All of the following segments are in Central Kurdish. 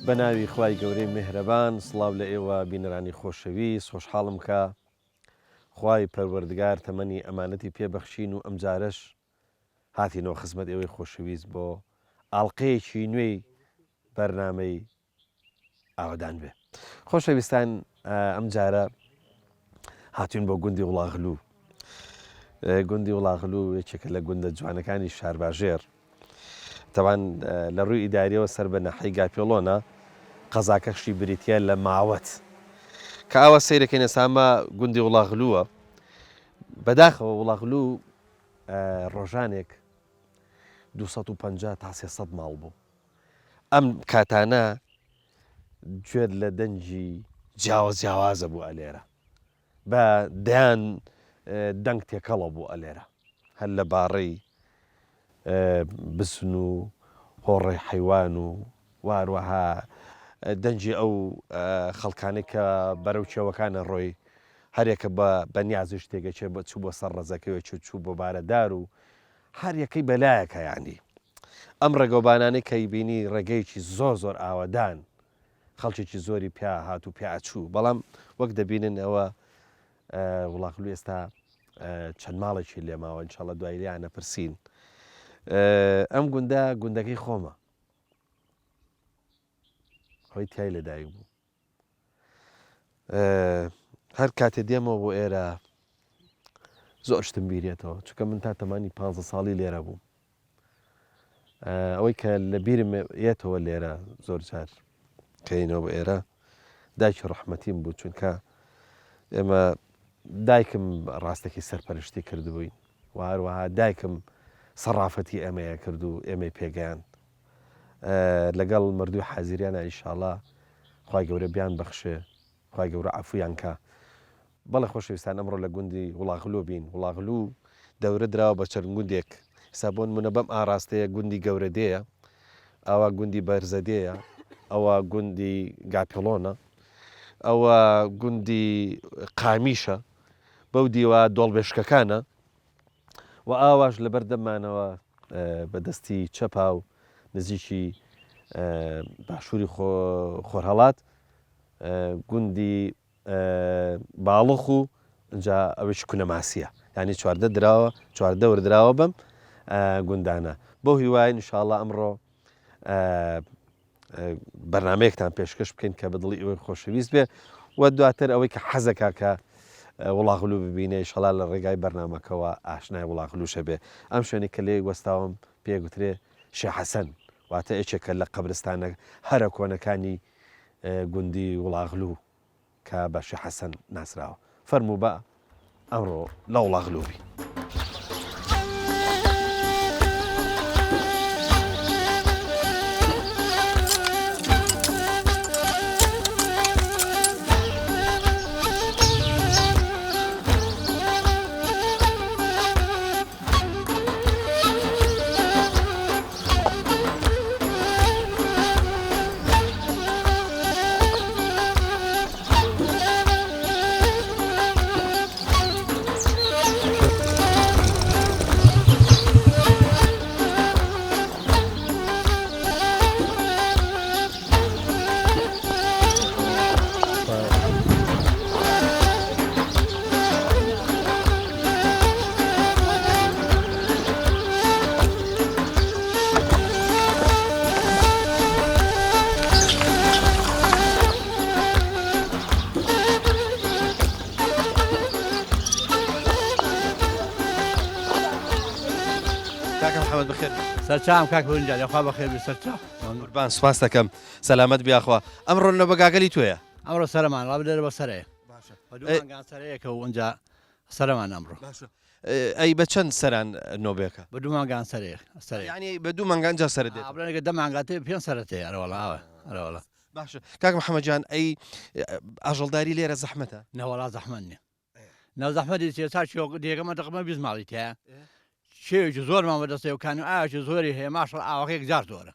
بەناوی خوای گەورەی میهرەبان سڵاو لە ئێوە بینەرانی خۆشەویست خۆشحاڵم کە خوای پەروەردگار تەمەنی ئەمانەتی پێبەخشین و ئەم جارەش هاتینەوە خزمەت ئێوەی خۆشەویست بۆ ئاڵلقەیەکی نوێی بەرنامەی ئاوادان بێ. خۆشەویستان ئەم جارە هاتوین بۆ گوندی وڵاغلوو. گوندی وڵاغلوو یەکێکە لە گوندە جوانەکانی شارباژێر. تەوان لە ڕووی ئیداریەوە سەر بە نەحەی گاپێڵۆنە قەزاکەشی بریتە لە ماوەت کە ئاوە سەیرەکەی نەسامە گوندی وڵاغلووە. بەداخەوە وڵاغلوو ڕۆژانێک 250 تا 300 ماڵ بوو. ئەم کاتانە گوێر لە دەنجی جیاوازە بوو ئەلێرە بە دەیان دەنگ تێکەڵە بوو ئەلێرە هەر لە باڕەی بسن و هۆڕی حیوان و واروەها دەنجی ئەو خەڵکانێک کە بەرەو چێوەکانە ڕۆی هەرێکە بە نیازش تێگەچێ بە چوو بۆ سەر ڕزەکەوێ چوو بۆ بارەدار و هەر یەکەی بەلایەکە یانی ئەم ڕێگەوبانانەی کەی بینی ڕێگەیەکی زۆر ئاوادان خەڵکێکی زۆری پیا هات و پیاچوو بەڵام وەک دەبینن ئەوە وڵاغلوو ئێستا چەند ماڵێکی لێماوە ئینشاڵڵا دوای لیانە پرسین. ئەم گوندەکەی خۆمە خۆی تای لەدایک بوو. هەر کاتێ دێمەوە بۆ ئێرە زۆر شتم بیرێتەوە چونکە من تا تەمانی 15 ساڵی لێرە بووم. ئەوەی کە لە بیرم یێتەوە لێرە زۆر جار کەینەوە بۆ ئێرە دایکی ڕەحمەتیم بوو چونکە ئێمە دایکم ڕاستێکی سەرپەرشتی کردبووین و هەروەها دایکم سەرافەتی ئەمەیە کرد و ئێمەی پێگەیان لەگەڵ مردووی حەزیریانە ئینشاڵڵا خوای گەورە بیان بەخشێ خوای گەورە عەفویان کە. بەڵێ خۆشەویستان ئەمڕۆ لە گوندی وڵاغلوو بین. وڵاغلوو دەورە دراوە بە چەند گوندێک ئێستا بۆ نمونە بەم ئاراستەیە گوندی گەورەدەیە، ئەوە گوندی بەرزەدەیە، ئەوە گوندی گاپێڵۆنە، ئەوە گوندی قامیشە، بەو دیوە دۆڵبێشکەکانە و ئاواش لە بەردەمانەوە بەدەستی چەپا و نزیکی باشووری خۆرهەڵات گوندی باڵخ و اینجا ئەوەش کونەماسیە یعنی چواردە وەردراوە بەم گوندانە. بۆ هیوای ئینشاڵڵا ئەمڕۆ بەرنمەیەکتان پێشکەش بکەین کە بەدڵی ئەوەی خۆشەویست بێ و دواتر ئەوەی کە حەزەکە کە وڵاغلوو ببینێ ئینشاڵڵا لە ڕێگای بەرنامەکەەوە ئاشنای وڵاغلووشە بێ. ئەم شوێنی کە لێ وەستاوم پێگوترێ شێخ حەسەن واتە یەکێکە لە قەبرستانە هەرە کۆنەکانی گوندی وڵاغلوو کە بە شێخ حەسەن ناسراوە. فەرموو بە ئەمڕۆ لە وڵاغلوو بی. سەرچاوم کاک هەورنجان یاخوا بەخێر بێ سەرچاو قوربان سوپاس دەکەم سەلامەت بیاخوا. ئەمڕۆ لە بەگاگەلی توێیە؟ ئەمڕۆ سەرمان ڕابدەرە بە سەرەیە بەدووانگان سەرەیەکە و ئەنجا سەرمان ئەمڕۆ ئەی بە چەند سەران نۆبێکە بە دوومانگان سەرێ ینی بە دوو مانگانجا سەر دێت ئابرانێکە دەمانگاتێ پێ سەرەتەیە ئەرەوەڵە باشە کاک محەممەدجان ئەی ئاژەڵداری لێرە زەحمەتە نەوەڵا زەحمەت نیە ناو زەحمەتی چێ تا دیێگەمە دەقمە بیزماڵی تایە شێوێکی زۆرمان بەدەستێ و کانی ئاوێکی زۆری هەیە ماشڵ ئاوەکەیەک جار زۆرە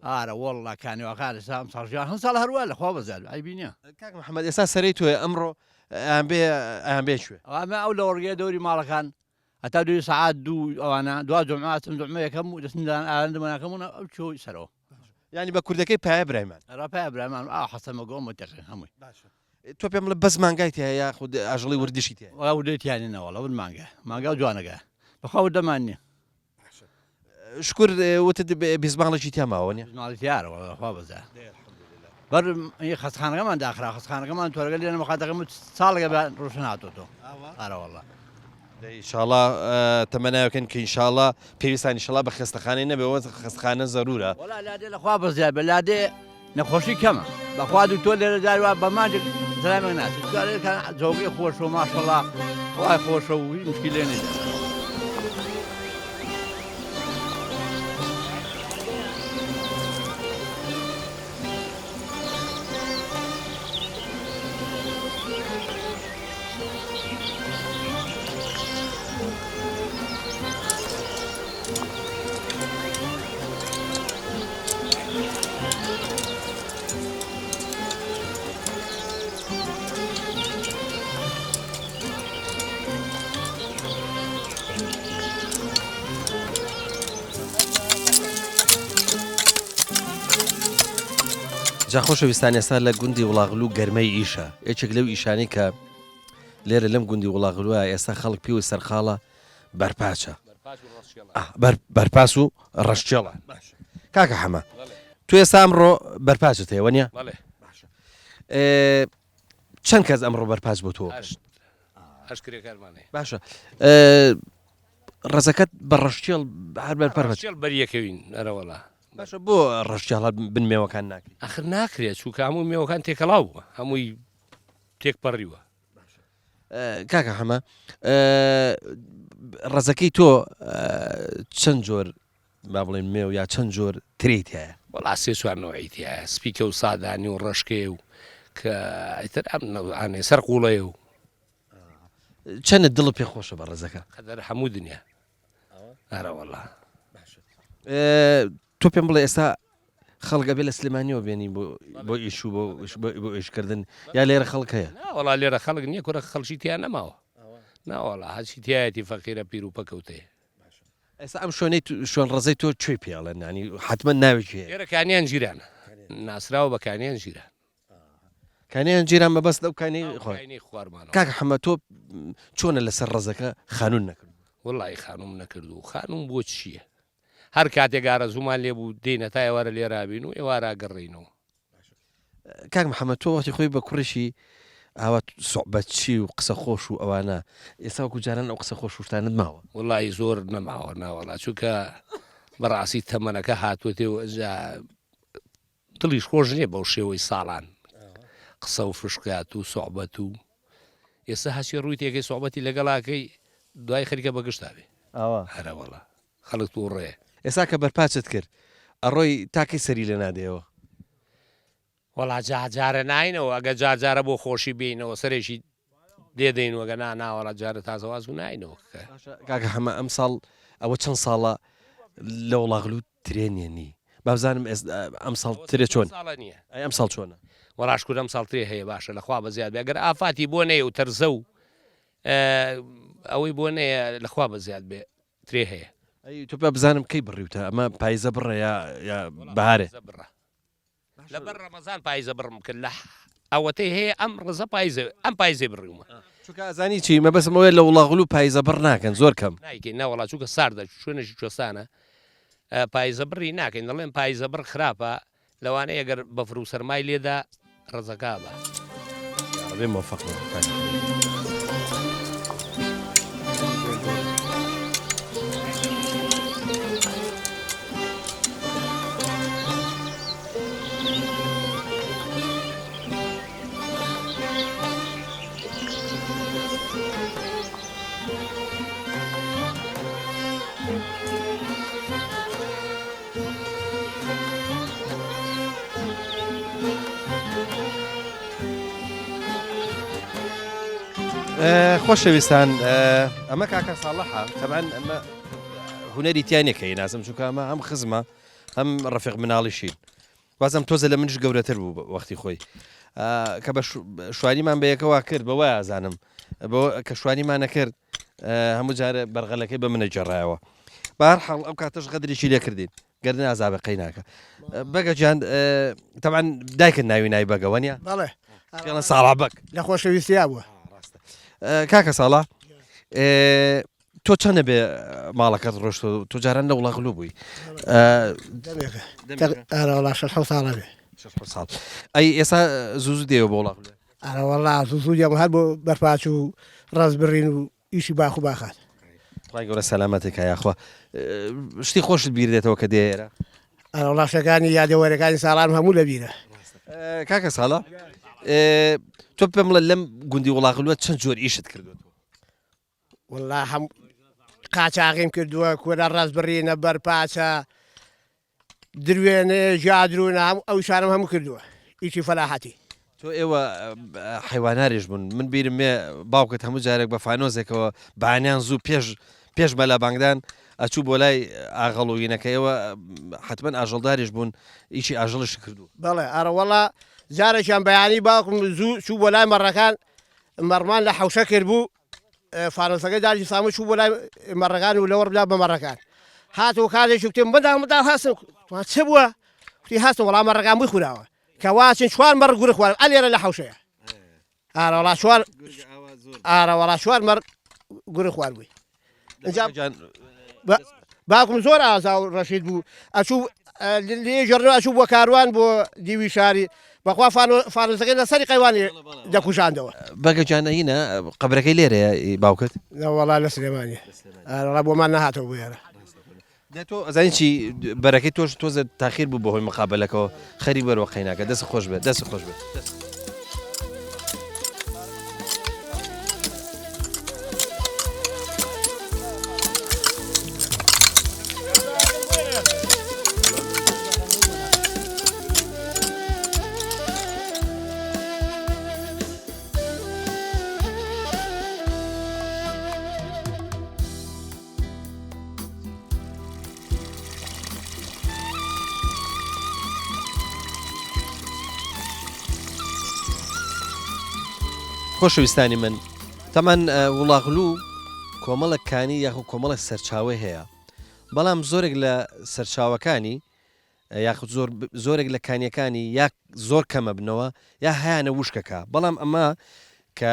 ئارە وەڵڵا کانیوەکان سام ساژیان هەم ساڵ هەروە لە خوا بەزار ئایبینە کاک محەممەد ئێستا سەری توێ ئەمڕۆ ئەیان بێ شوێ ئەمە ئەو لە وەرگێ دەوری ماڵەکان هەتا دوی سعات دوو ئەوانە دوا جمعاتم دومە یەکەم و دەستدان ئاەندەمەکەمونە ئەو چۆی سەرەوە ینی بە کوردەکەی پایە برایمان ڕاپای برامان ئا حەسەمە گۆم وتەقین هەمووی تۆ پێم لە بەس مانگای تایە خود ئاژەڵی وردیشی تێ وڵا ودێتیانینەوەڵە ون مانگا و جوانەکە بەخوا دەمان نییە شکر وتت بیزماڵێکی تیاماوە نیە ماڵی دیارەوە خوا بەزار بەر خەستخانەکەمان داخرا خەستخانەکەمان تۆرەگە لێنە مەخاتەکەم ساڵێکە ڕۆشن هاتۆتۆ ئارەوەڵە ئینشاءڵڵا تەمەناوەکەن کە ئینشاءڵڵا پێویستانی شڵا بە خستەخانەی نەبێەوە خستخانە زەرورە وڵا لادێ لەخوا بەزیار بە لادێ نەخۆشی کەمە بەخوا دوو تۆ لێرە داروە بە ماجێک زرامێک ناچێت جۆگەی خۆشەوە ماشەڵڵا خوای خۆشە و هیچ مشکل لێ نێت جا خۆشەویستان ئێستا لە گوندی وڵاغلو گەرمەی ئیشە یەکێک لەو ئیشانی کە لێرە لەم گوندی وڵاغلووە ئێستا خەڵک پێوی سەرخاڵە بەرپاچە بەرپاس و ڕەشچێڵە کاکە حەمە تو ئێستا ئەمڕۆ بەرپاچت هەیەوە نیە چەند کەس ئەمڕۆ بەرپاچ بۆ تۆ باشە ڕزەکەت بە ڕەشچێڵ هەر بەرپەرچێڵ بەریەکەوین ئەرەوەڵا باشە بۆ ڕەشچێڵ بن مێوەکان ناکەین ئەخر ناکرێت چووکە هەموو مێوەکان تێکەڵاو بووە هەمووی تێکپەڕیوە کاکە حەمە ڕزەکەی تۆ چەند جۆر با بڵێن مێو یا چەند جۆر تریت هەیە وەڵا سێ چوارنەوەیت هەیە سپیکە و سادانی و ڕەشکێ و کە ئیتر ئەم سەر قوڵەیە و چەندت دڵ پێ خۆشە بە ڕزەکە قەدەر هەموو دنیا ئەرەوەڵا تۆ پێم بڵێ ئێستا خەڵگە بێ لە سلێمانیەوە بێنی بۆ ئیش و بۆ ئیشکردن یا لێرە خەڵک هەیە وەڵا لێرە خەڵک نییە کورە خەڵکی تیان نەماوە ناوەڵا هەچی تایەتی فەقیرە پیر و پەکەوتەیە ئێستا ئەم شوێنەی شوێن ڕزەی تۆ کوێ پێڵێن نانی حتممە ناوێکی هەیە لێرەکانیان ژیرانە ناسراوە بەکانیان ژیران کانیان جیران بەبەست لەو کانی خوارمان کاکە حەمە تۆ چۆنە لەسەر ڕزەکە خانوون نەکرد وڵی خانوم نەکردو و خانوم بۆ چییە هەر کاتێکگارە زوومان لێبوو دێنە تا ئێوارە لێرابین و ئێوارە گەڕێینەوە کاک محەممەد تۆ وەختی خۆی بە کوڕشی ئاوا سوحبەتچی و قسە خۆش و ئەوانە ئێستا وەکو جاران ئەو قسە خۆش شتانت ماوە وڵی زۆر نەماوە ناوەڵا چووکە بەڕاستی تەمەنەکە هاتووەتێ و دڵیش خۆش نییە بەو شێوەی ساڵان قسە و فشکات و سوحبەت و ئێستا هەچی ڕووی تێکەی سوحبەتی لەگەڵاکەی دوای خەریکە بەگشتاوێ هەرەوەڵا خەڵک و ڕێ ئێستا کە بەرپاچت کرد ئەڕۆی تاکەی سەری لە نادەوە وەڵا جارە ناینەوە ئەگە جارجارە بۆ خۆشی بینەوە سەرێکی دێدەینەوەگە ناوەڵا جارە تازەواز و ناینەوە کاکە هەمە ئەم ساڵ ئەوە چەند ساڵە لە وڵاغلو ترێنێنی بابزانم ئەم ساڵ ترێ چۆن نییە ئەم ساڵ چۆنە وەڕاشکوور ئەم ساڵ ترێ هەیە باشە لەخوا بەزیاد بێ ئەگەر ئافاتی بۆ نەیە و تەرزە و ئەوەی بۆ نەیە لەخوا بەزیاد بێ ترێ هەیە تۆ پێ بزانم کەی بڕیوتە ئەمە پایزە بڕە یا بەهارێ لەبەر ڕەمەزان پایزە بڕم کرد لە ئەوەتەی هەیە ئەم ڕزە پایزە ئەم پایزێ بڕیومە چونکە ئازانی چی مەبەستمەوەی لە وڵاغلو پایزە بڕ ناکەن زۆر کەم نایکەین ناوەڵا چووکە ساردە شوێنێکی کوێستانە پایزە بڕی ناکەین دەڵێن پایزە بڕ خراپە لەوانەیە ئەگەر بەفر و سەرمای لێدا ڕزەکە بە بێ مۆفەق خۆشەویستان ئەمە کاکە ساڵحە تەبەن ئەمە هوەری تیانێکەکەی نازم چووکە ئەمە هەم خزمە هەم ڕەفیق مناڵیشین وازم تۆزە لە منش گەورەتر بوو وەختی خۆی کە بە شوانیمان بەیەکەوە کرد بەوە ئازانم کە شوانیمان نەکرد هەموو جارە بەرغەلەکەی بە منە جێڕایەوە بەهەرحاڵ ئەو کاتەش غەدریشی لێ کردین گەردن ئازابەقەی ناکە بەگە جان تەبەن دایکت ناوی نای بەگەوە نیە بەڵێ پێڵە ساڵا بەک لە خۆشەویستیا بووە کاکە ساڵا تۆ چەندە بێ ماڵەکەت ڕۆشت تۆ جاران لە وڵاغلو بووی ئارەوەڵا 6 ساڵە بێ ساڵ ئەی ئێستا زوو دێەوە بۆ وڵاغلو ئارەوەڵا زوزوریان هەر بۆ بەرپاچ و ڕاست بڕین و ئیشی باخ و باخات ڕای گەورە سەلامەتێک یاخوا شتی خۆشت بیر دێتەوە کە دێرە ئارەوڵا شەکانی یادەوەرەکانی ساڵان هەموو لە بیرە کاکە ساڵە تۆ پێم بڵێ لەم گوندی وڵاغلووە چەند جۆر ئیشت کردوێت وڵا هەم قاچاقیم کردووە کۆرە ڕاست بڕینە بەرپاچە دروێنێ ژادرونە هەموو ئەو شانم هەموو کردووە ئیشی فەلاحەتی تۆ ئێوە حیواناریش بوون من بیرم مێ باوکت هەموو جارێک بە فانۆزێکەوە بەیان زوو پێش مەلا بانگدان ئەچوو بۆ لای ئاغەڵوینەکەیەوە حتمما ئاژەڵداریش بوون ئیشی ئاژەڵش کردو بەڵێ ئارەوەڵا جارێکیان بەیانی باوکم زوو چوو بۆ لای مەڕەکان مەڕمان لە حوشە کرد بوو فانۆسەکەی داجی سامە چوو بۆ لای مەڕەکان و لەوە بلا بە مەڕەکان هاتەوە کاتێک وتێم مەدا هەستم چ بووە وتی هەستم وەڵام مەڕەکان بووی خوراوە کە واچین چوار مەڕ گورە خوارد ئەلێرە لە حوشەیە ئارەوەڵا چوار مەڕ گورە خوارد بووی باوکم زۆر ئازا و ڕەشید بوو ئەچوو لێ ژەڕنەوە ئەچوو بۆ کاروان بۆ دیوی شاری بەخوا فانۆسەکەی لەسەری قەیوانی دەکوژاندەوە بەگە جانەینە قبرەکەی لێرەیە باوکت وەڵا لە سلێمانی ئارەوەڵا بۆمان نەهاتەوە بێرە تۆ ئەزانی چی بەرەکەی تۆش تۆزە تاخیر بوو بەهۆی مقابلەکەەوە خەری بەرەوە قەیناکە دەست خۆش بێت دەست خۆش بێت خۆشەویستانی من تەمان وڵاغلو کۆمەڵێکانی یاخو کۆمەڵێک سەرچاوی هەیە بەڵام زۆرێک لە سەرچاوەکانی یاخود زۆرێک لە کانیەکانی یا زۆر کەمە بنەوە یا هیانە وشکەکە بەڵام ئەمە کە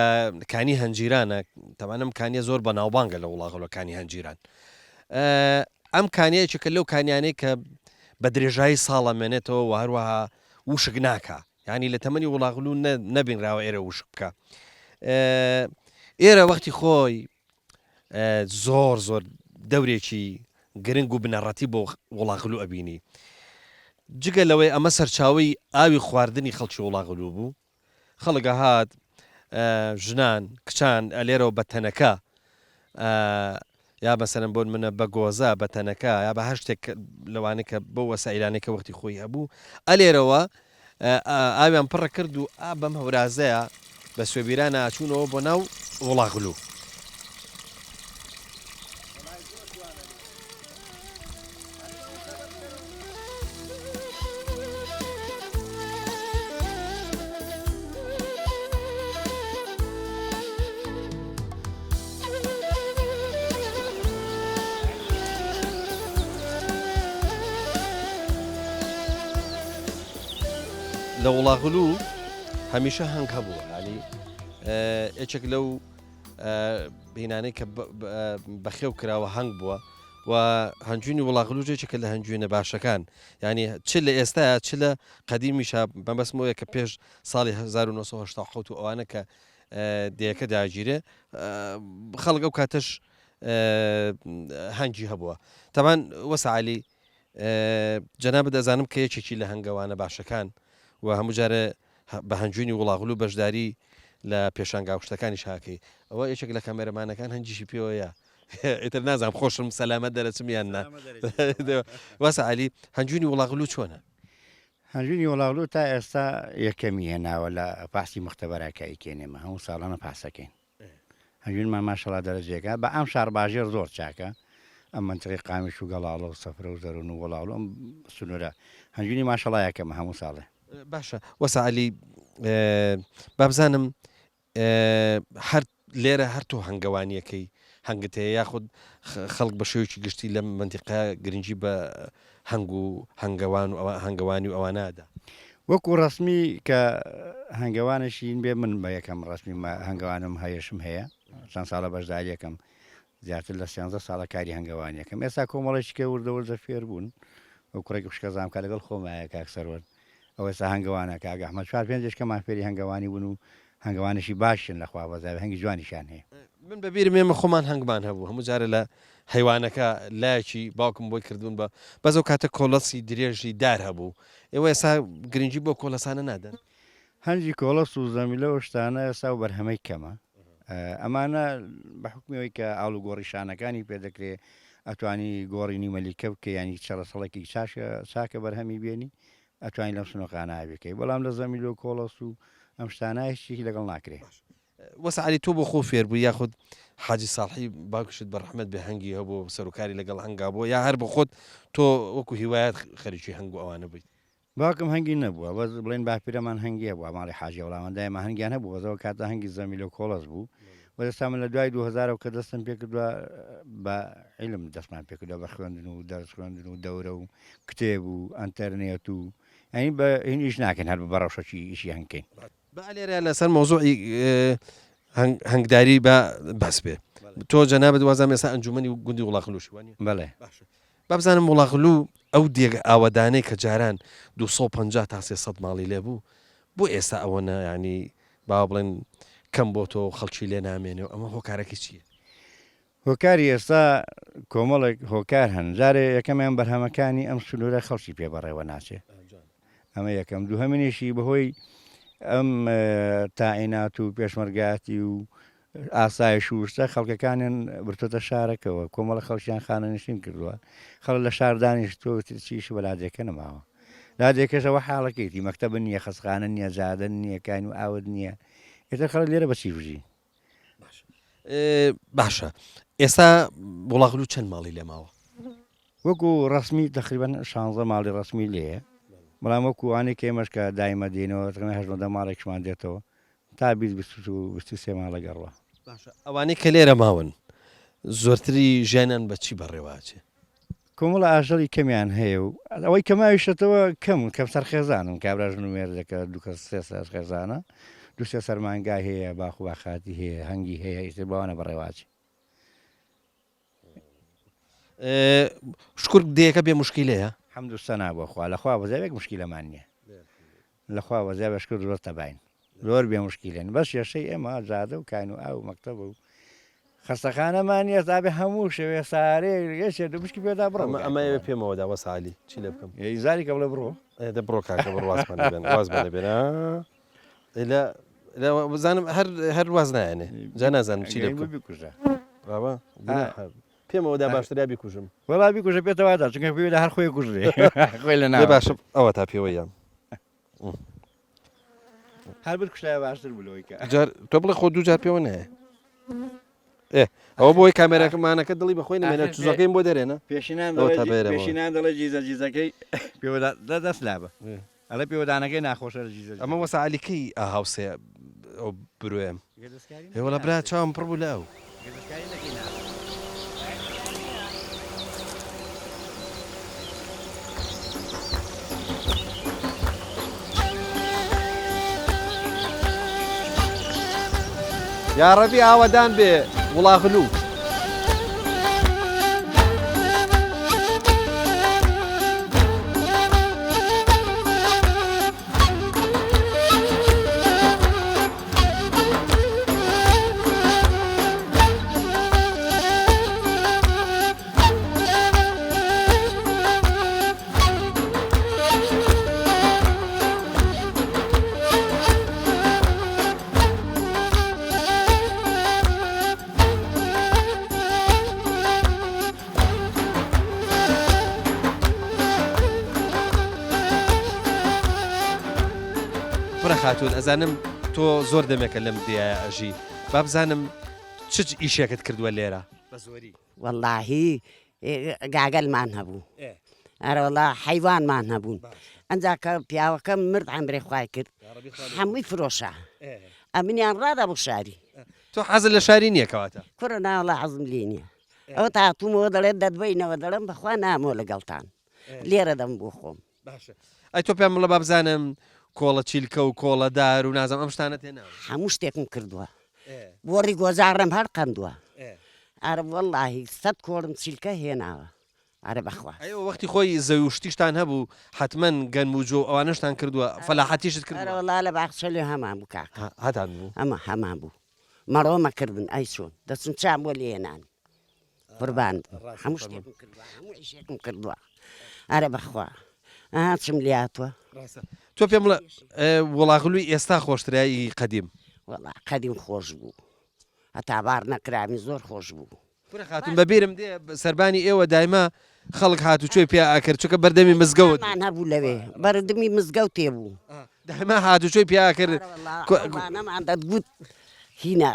کانی هەنجیرانە تەمانم کانیە زۆر بە ناوبانگە لە وڵاغلەکانی هەنجیران ئەم کانیەیەکە لەو کانیانەی کە بە درێژایی ساڵەمێنێتەوە و هەروەها وشک ناکە ینی لە تەمەنی وڵاغلو نەبینراوە ئێرە وشک بکە ئێرە وەختی خۆی زۆر دەورێکی گرنگ و بنەڕەتی بۆ وڵاغلو ئەبینی جگە لەوەی ئەمە سەرچاوی ئاوی خواردنی خەڵکی وڵاغلو بوو خەڵگە هات ژنان کچان ئەلێرەوە بە تەنەکە یا بەسەرم بۆن منە بە گۆزە بە تەنەکە یا بە هەر شتێک لەوانە کە بۆ وەسائلانێکە وەختی خۆی هەبوو ئەلێرەوە ئاویان پڕە کرد و بەم هەورازەیە بە سوێبیرانە ئاچوونەوە بۆ ناو وڵاغلو لە وڵاغلو هەمیشە هەنگ هەبووە ینی یەکێک لەو بینانەی کە بەخێو کراوە هەنگ بووە و هەنجوینی وڵاغلو جێکێکە لە هەنجوینە باشەکان ینی چ لە ئێستاە چ لە قەدیمیشە بەمەسمەوەیە کە پێش ساڵی 1970 و ئەوانە کە دەیەکە داگیرێ خەڵک ئەو کاتەش هەنگی هەبووە تەمان وەسعالی جەنابەت دەزانم کە یەکێکی لە هەنگەوانە باشەکان و هەموو جارە بە هەنجوینی وڵاغلو بەشداری لە پێشانگاوشتەکانی شاکەی ئەوە یەکێک لە کامێرەمانەکان هەنجیشی پێوەیە ئیتر نازانم خۆشم سەلامەت دەرەچمیان نا واسە علی هەنجوینی وڵاغلو چۆنە هەنجوینی وڵاغلو تا ئێستا یەکەمی هێناوە لە پاسی مختبەرەکەی کێنێمە هەموو ساڵانە پاسەکەین هەنجوینمان ماشەڵا دەرەجێکە بە ئەم شارباژێر زۆر چاکە ئەم منتری قامیش و گەڵاڵە و سەفرە و زەرون و وەڵاڵ ئەم سنوورە هەنجوینی ماشەڵایەکەمە هەموو ساڵێ باشە وەسەعەلی بابزانم هەر لێرە هەر تۆ هەنگەوانیەکەی هەنگت هەیە یاخود خەڵک بە شێوەیەکی گشتی لەم منتیقا گرنگی بە هەنگ و هەنگەوانی و ئەوانەدا وەکو ڕسمی کە هەنگەوانشین بێ من بە یەکەم ڕسمی هەنگەوانم هەیەشم هەیە چەند ساڵە بەشداریەکەم زیاتر لە 13 ساڵە کاری هەنگەوانیەکەم ئێستا کۆمەڵێکیکە وردەوردە فێر بوون و کوڕێکی شکە زانکە لەگەڵ خۆمایە کاکسەروەر ئەو ئێستا هەنگەوانە کاگە ئەحمەد 4-5 فێری هەنگەوانی بوون و هەنگەوانشی باشن لەخوا بەزای هەنگی جوانیشان هەیە من بەبیرم ئێمە خۆمان هەنگمان هەبوو هەموو جارە لە حیوانەکە لایەکی باوکم بۆی کردوون بە بەزەو کاتە کۆڵەسی درێژی دار هەبوو ئێوە ئێستا گرنگی بۆ کۆلەسانە نادەن هەنجی کۆڵەس و زەمیلە و شتانە ئێستا و بەرهەمەی کەمە ئەمانە بە حکومیەوەی کە ئاڵ و گۆڕی شانەکانی پێدەکرێت ئەتوانی گۆڕی نیمەلیکە بکە ینی چەڕەسەڵێکی چاکە بەرهەمی بێنی ئەتوانی لەم سنووقانە بکەی بەڵام لە زەمیل و کۆڵەس و ئەم شتانایشی لەگەڵ ناکرێت وەسەعەلی تۆ بۆ خۆ فێر بوو یاخود حاجی ساڵحی باوکشت بەڕەحمەت بە هەنگی هەبوو سەرۆکاری لەگەڵ هەنگا بۆ یا هەر بە خۆت تۆ وەکو هیوایەت خەریکی هەنگ و ئەوانە بوویت باوکم هەنگی نەبووە بەس بڵێن باپیرەمان هەنگیە بووە ماڵی حاجی وڵامەندایمە هەنگیان هەبوو بەزەوە کاتە هەنگی زەمیل و کۆڵەس بوو وەدەستا من لە دوای 2000 کە دەستم پێ کردووە بە عیلم دەستمان پێ کردووە بە خوێندن و دەرس خوێندن و دەورە و کتێب و ئەنتەرنێت و ئەنی بە هینیش ناکەن هەر بە ڕەوشەکی ئیشی هەنگکەین بە لێرە لەسەر مۆزوعی هەنگداری بە بەس بێ تۆ جەنابەت وازام ێستا ئەنجومەنی گوندی وڵاغلوشی وانە بەڵێ بابزانم وڵاغلو ئەو دێگە ئاوەدانەی کە جاران 250 تا 300 ماڵی لێبوو بۆ ئێستا ئەوەنە ینی با بڵێن کەم بۆ تۆ خەڵکی لێ نامێنێ و ئەمە هۆکارێکی چییە؟ هۆکاری ئێستا کۆمەڵێک هۆکار هەن جارێ یەکەمیان بەرهەمەکانی ئەم سنوورە خەڵکی پێبەڕێوە ناچێ ئەمە یەکەم دووهەمینیشی بەهۆی ئەم تاعینات و پێشمەرگاتی و ئاسایش و شتە خەڵکەکانیان برتۆتە شارەکەەوە کۆمەڵە خەڵکیان خانەنشین کردووە خەڵ لە شاردانیش تۆ چیش بە لادێکە نەماوە لادێکەشەوە حاڵەکەیتی مەکتەب نییە خەسخانە نییە زادن نییە کاین و ئاود نییە ئێتر خەڵک لێرە بەچی بژی باشە ئێستا وڵاغلو چەند ماڵی لێ ماوە وەکو ڕسمی تقریبان 16 ماڵی ڕسمی لێیە بەڵام وەکووانی کێمەشکە دایمە دێنەوە تقریبان 8 ماڵێکشمان دێتەوە تا 23 ماڵە گەڕوە ئەوانەی کە لێرە ماون زۆرتری ژیانیان بە چی بەڕێواچێ کۆمەڵە ئاژەڵی کەمیان هەیە و ئەوەی کەماویشتەوە کەم سەرخێزانم کابراژن و مێردەکە دوکە سێ خێزانە دوسێ سەرمانگای هەیە باخ و باخاتی هەیە هەنگی هەیە ئیتر بەوانە بەڕێواچی شکر دەیەکە بێ مشکیلەیە حەمد و سەنا بۆخوا لەخوا بەزایەک مشکیلەمان نییە لەخوا بەزای بەشکر زۆر تەباین زۆر بێ مشکیلێن بەس یەشەی ئێمە جادە و کاین و ئاو مەکتەبە و خەستەخانەمان نیە تابێ هەموو شەوێ سارێ یەشێ دومشکی پێدا بڕۆ ئەمە ئێوە پێمەوەدا وەسالی چی لێ بکەم زاری کە بڵێ بڕۆ دە بڕۆ کاکە بڕواز بێن لە بزانم هەر واز نایەنێ جا نازانم چی لێ بکوژە پێمەوەدا باشتریا بیکوژم وەڵا بیکوژە پێێتەوادا چونکە پێدا هەر خۆی کوژێ خۆی لە ناو باشە ئەوە تا پێوەیان هەر بکوشتای باشتر بلەوەی کە تۆ بڵێ خۆ دوو جار پێوە نایە ئەوە بۆی کامێراکەمانەکە دڵی بەخۆی نمێنە توزەکەیم بۆ دەرێنە پێشینان دەڵێ جیزەکەی دەست لابە ئەڵە پێوەدانەکەی ناخۆشە جیزە ئەمە وەسەعالیکەی ئاهاوسەیە ئەو بروێم هێوە لە برا چاوم پڕ بوو لە ئەو یا ڕەبی ئاوەدان بێ وڵاغلو خاتون ئەزانم تۆ زۆر دەمێکە لەم دیایە ئەژی با بزانم چ ئیشێکت کردووە لێرە بە زۆری واللهی گاگەلمان هەبوو ئەرە وڵا حیوانمان هەبوون ئەنجا کە پیاوەکەم مرد ئەمرێ خوای کرد هەمووی فرۆشە ئەمنیان ڕادا بۆ شاری تۆ حەزت لە شاری نییە کەواتە کوڕە ناوەڵا حەزم لێ نییە ئەوە تاتومەوە دەڵێت دەدبینەوە دەڵم بەخوا نامۆ لەگەڵتان لێرە دەم بۆ خۆم باشە ئەی تۆ پێم بڵە با بزانم کۆڵە چیلکە و کۆڵە دار و نازم ئەم شتانە تێناوە هەموو شتێکم کردووە بۆڕی گۆزارم هەر قەندووە ئارە وەڵاهی 100 کۆڵم چیلکە هێناوە ئارە بەخوا ئەوە وەختی خۆی زەویشتیشتان هەبوو حتمما گەن و جۆ ئەوانەشتان کردووە فەلاحەتیشت ئەرە کردووە وڵا لە باخچە لێ هەمان بوو کاک هەتان بوو ئەمە هەمان بوو مەڕۆمەکردن ئەی چۆن دەچون چام بۆ لێنان قوربان هەموو شتێکم کردووە هەموو ئیشێکم کردووە ئارە بەخوا چم لاتوە تۆ پێم بڵە وڵاغلووی ئێستا خۆشترایی قەدیم وەڵا قەدیم خۆش بوو هەتا بار نەکرامی زۆر خۆش بوو پرە خاتون بەبیرم دێ سەربانی ئێوە دایما خەڵک هاتوچۆی پێ ئاکرد چکە بەردەمی مزگەوت مان هەبوو لەوێ بەردەمی مزگەوت تێبوو دایما هاتوچۆی پێاکرد نەمان دەتگوت هینە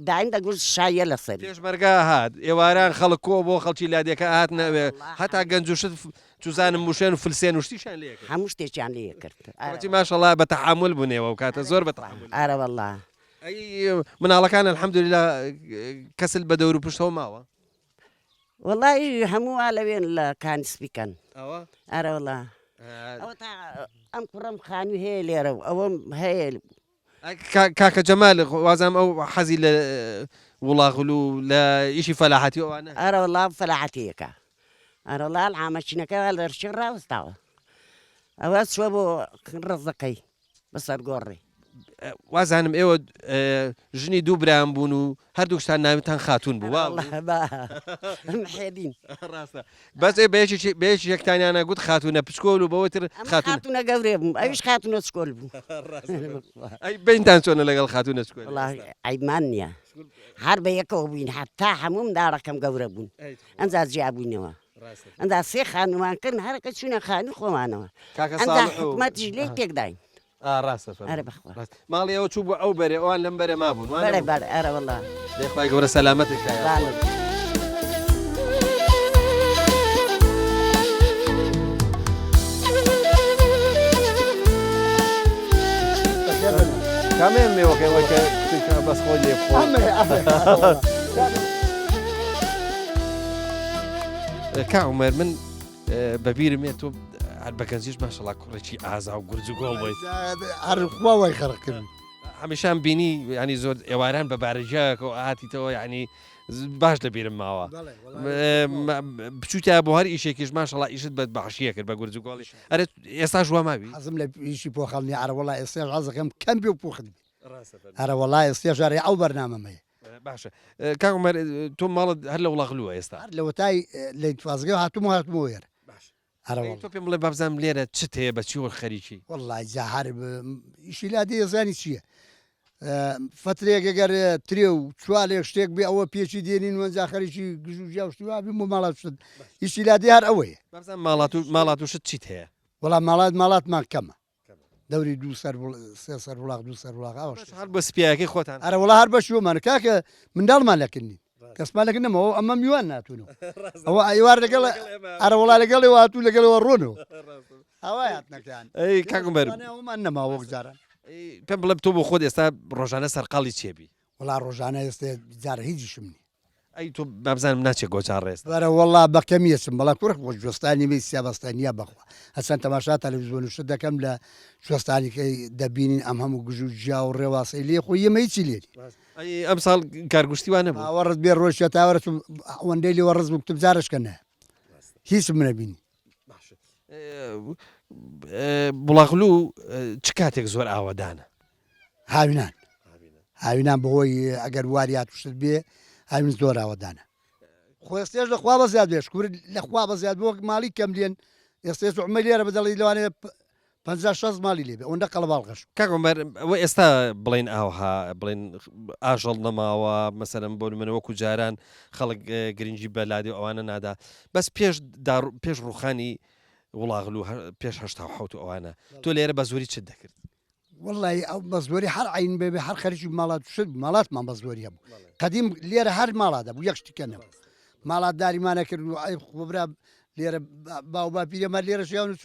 دایم دەگوت شایە لەسەر پێشمەرگا هات ئێواران خەڵک کۆ بۆ خەڵکی لادێکە هات نەوێ هەتا گەنجوشت توزانم موشێن و فلسێن وشتیشان لێ هەموو شتێکیان لێ کرد کرد ماشەڵا بە تەحامل بوونێەوە و کاتە زۆر بە تەحامل ئارە وەڵا ئەی مناڵەکان الحەمدوللا کەسل بە دەور و پشتەوە ماوە وەڵی هەموو لەوێن لە کانسپیکەن ئەوە ئارە وەڵا ئەوە تا ئەم کوڕم خانی هەیە لێرە و ئەوەم هەیە کاکە جەمال وازام ئەو حەزی لە وڵاغل و لە ئیشی فەلاحەتی ئەوانە ئارە وەڵا فەلاحەتیەکە ئارە وڵا ئامەچینەکە لەرشی ڕاوستاوە ئەوە چوە بۆ ڕزەکەی بەسەر گۆڕی وازانم ئێوە ژنی دوو برام بوون و هەردووشتان ناوتان خاتون بوو حێدین بەس بەیەکی یەکتانیانە گوت خاتونە پچکۆل و بەوەتر خاتونە گەورێ بوو ئەویش خاتونە چکۆل بوو ئەی بینتان چۆنە لەگەڵ خاتونە چکۆل ئەیمان نییە هەر بە یەکەوە بووین حتا هەموم داڕەکەم گەورە بوون ئەنجا جیابووینەوە ئەندا سێ خانومانکردن هەرکە چوونە خانی خۆمانەوە ئەنجا حکومەتیش لێ تێکداین ڕاستە ئەرە بەخوا ماڵی ئەوە چوو بۆ ئەو بەرێ ئەوان لەم بەرە مابوون بەڵێ بەڵێ ئەرە وەڵا دێخوای گەورە سەلامەتێک کامێن مێوەکەی کە بەس خۆی لێ کا عومەر من بەبیرم تۆ هەر بەکەنجیش ماشەڵا کوڕێکی ئازا و گورج و گۆڵ بێت هەرخواوای خەڕکردن هەمیشان بینی ینی زۆر ئێواران بە بارەژەکە و هاتیتەوە یعنی باش لەبیرم ماوە بچوتیا بۆ هەر ئیشێکیش ماشەڵا ئیشت بە باشیە کرد بە گورج و گۆڵی ئەرێ ئێستا ژوا ماوی حەزم لە ئیشی پۆخەڵنی ئارەوەڵا ئێستێ حەزەکەم کەم پێ و پۆخدی ئەرەوەڵا ئێستێ ژارێ ئەو بەرنامەمەیە باشە کاکومەر تۆ ماڵت هەر لە وڵاغلووە ئێستا لە وتای لە ئیتفازگە هاتووە وێر تۆ پێم بڵێ بابزانم لێرە چت هەیە بە چی وەر خەریکی وەڵای جاهار ئیشی لادی ێزانی چییە فترێک ئەگەر ترێ و چوارێک شتێک بێ ئەوە پێچی دێنین وەنجا خەریکی گژوژیا وابی بۆ ماڵات شت ئیشی لادی هەر ئەوەیە بابزان ماڵات و شت چیت هەیە وەڵام ماڵاتمان کەمە دەوری دو سێ سەر وڵاق دو سەر وڵاق هەر بە سپیاکەی خۆتان ئەرە وڵا هەر بە شومان کاکە منداڵمان لەکردنی کەسمان لەکە نەمەوە ئەمە میوان ناتونەوە ئەوە ئەیوار لەگەڵ ئەرە وڵا لەگەڵی هاتوو لەگەڵەوە ڕۆنەوە ئەوە هاتنەکان ئەی کاکومەر ئەومان نەماوە جاران پێم بڵێ تۆ بۆ خۆت ئێستا ڕۆژانە سەرقاڵی چێبی وڵا ڕۆژانە ئێستا جارە هیچی شمنی ئەی تۆ بابزانم ناچێت گۆچان ڕێست بەرە وەڵا بەکەمیەچم بەڵام کوڕ بۆ جوستانی می سیابستانیا بخوا هەچەند تەماشا تەلەڤیزیۆن شت دەکەم لە شوێستانیکەی دەبینین ئەم هەموو گژ و جیا و ڕێواسەی لێ خۆ یەمە هیچی لێری ئەم ساڵ کارگوشتیوانە بوو ئاوەڕت بێ ڕۆژە تاوەرە ئەوەندەی لێوە ڕز بکتب جارشکە نە هیچ منەبینی بڵاغلوو چ کاتێک زۆر ئاوادانە هاوینان بەهۆی ئەگەر واریات شت بێ هاوین زۆر ئاوادانە خۆ ئێستێش لەخوا بە زیاد بێش کوور لەخوا بە زیاد بۆ ماڵی کەم لێن ئێستا عمە لێرە بەدەڵی لەوانەیە 50 مالی لێبێ ئەوەندە قەڵباڵغەش کاکۆمەر ئەوە ئێستا بڵێن ئاوها بڵێن ئاژەڵ نەماوە مەسەرم بۆ منە وەکو جاران خەڵک گرنگی بەلادی ئەوانە نادا بەس پێش ڕوخانی وڵاغلوو پێش هەشتا حوت ئەوانە تۆ لێرە بە زۆری چت دەکرد والله ئەو بەزۆری هەر عین بێ هەر خەریکی ماڵات شت ماڵاتمان بەزۆری هەبوو قەدیم لێرە هەر ماڵات بوو یەک شتکەنەوە ماڵات داریمانە کرد و ئای خۆبرا لێرە باو با پیرەمە لێرە شیان و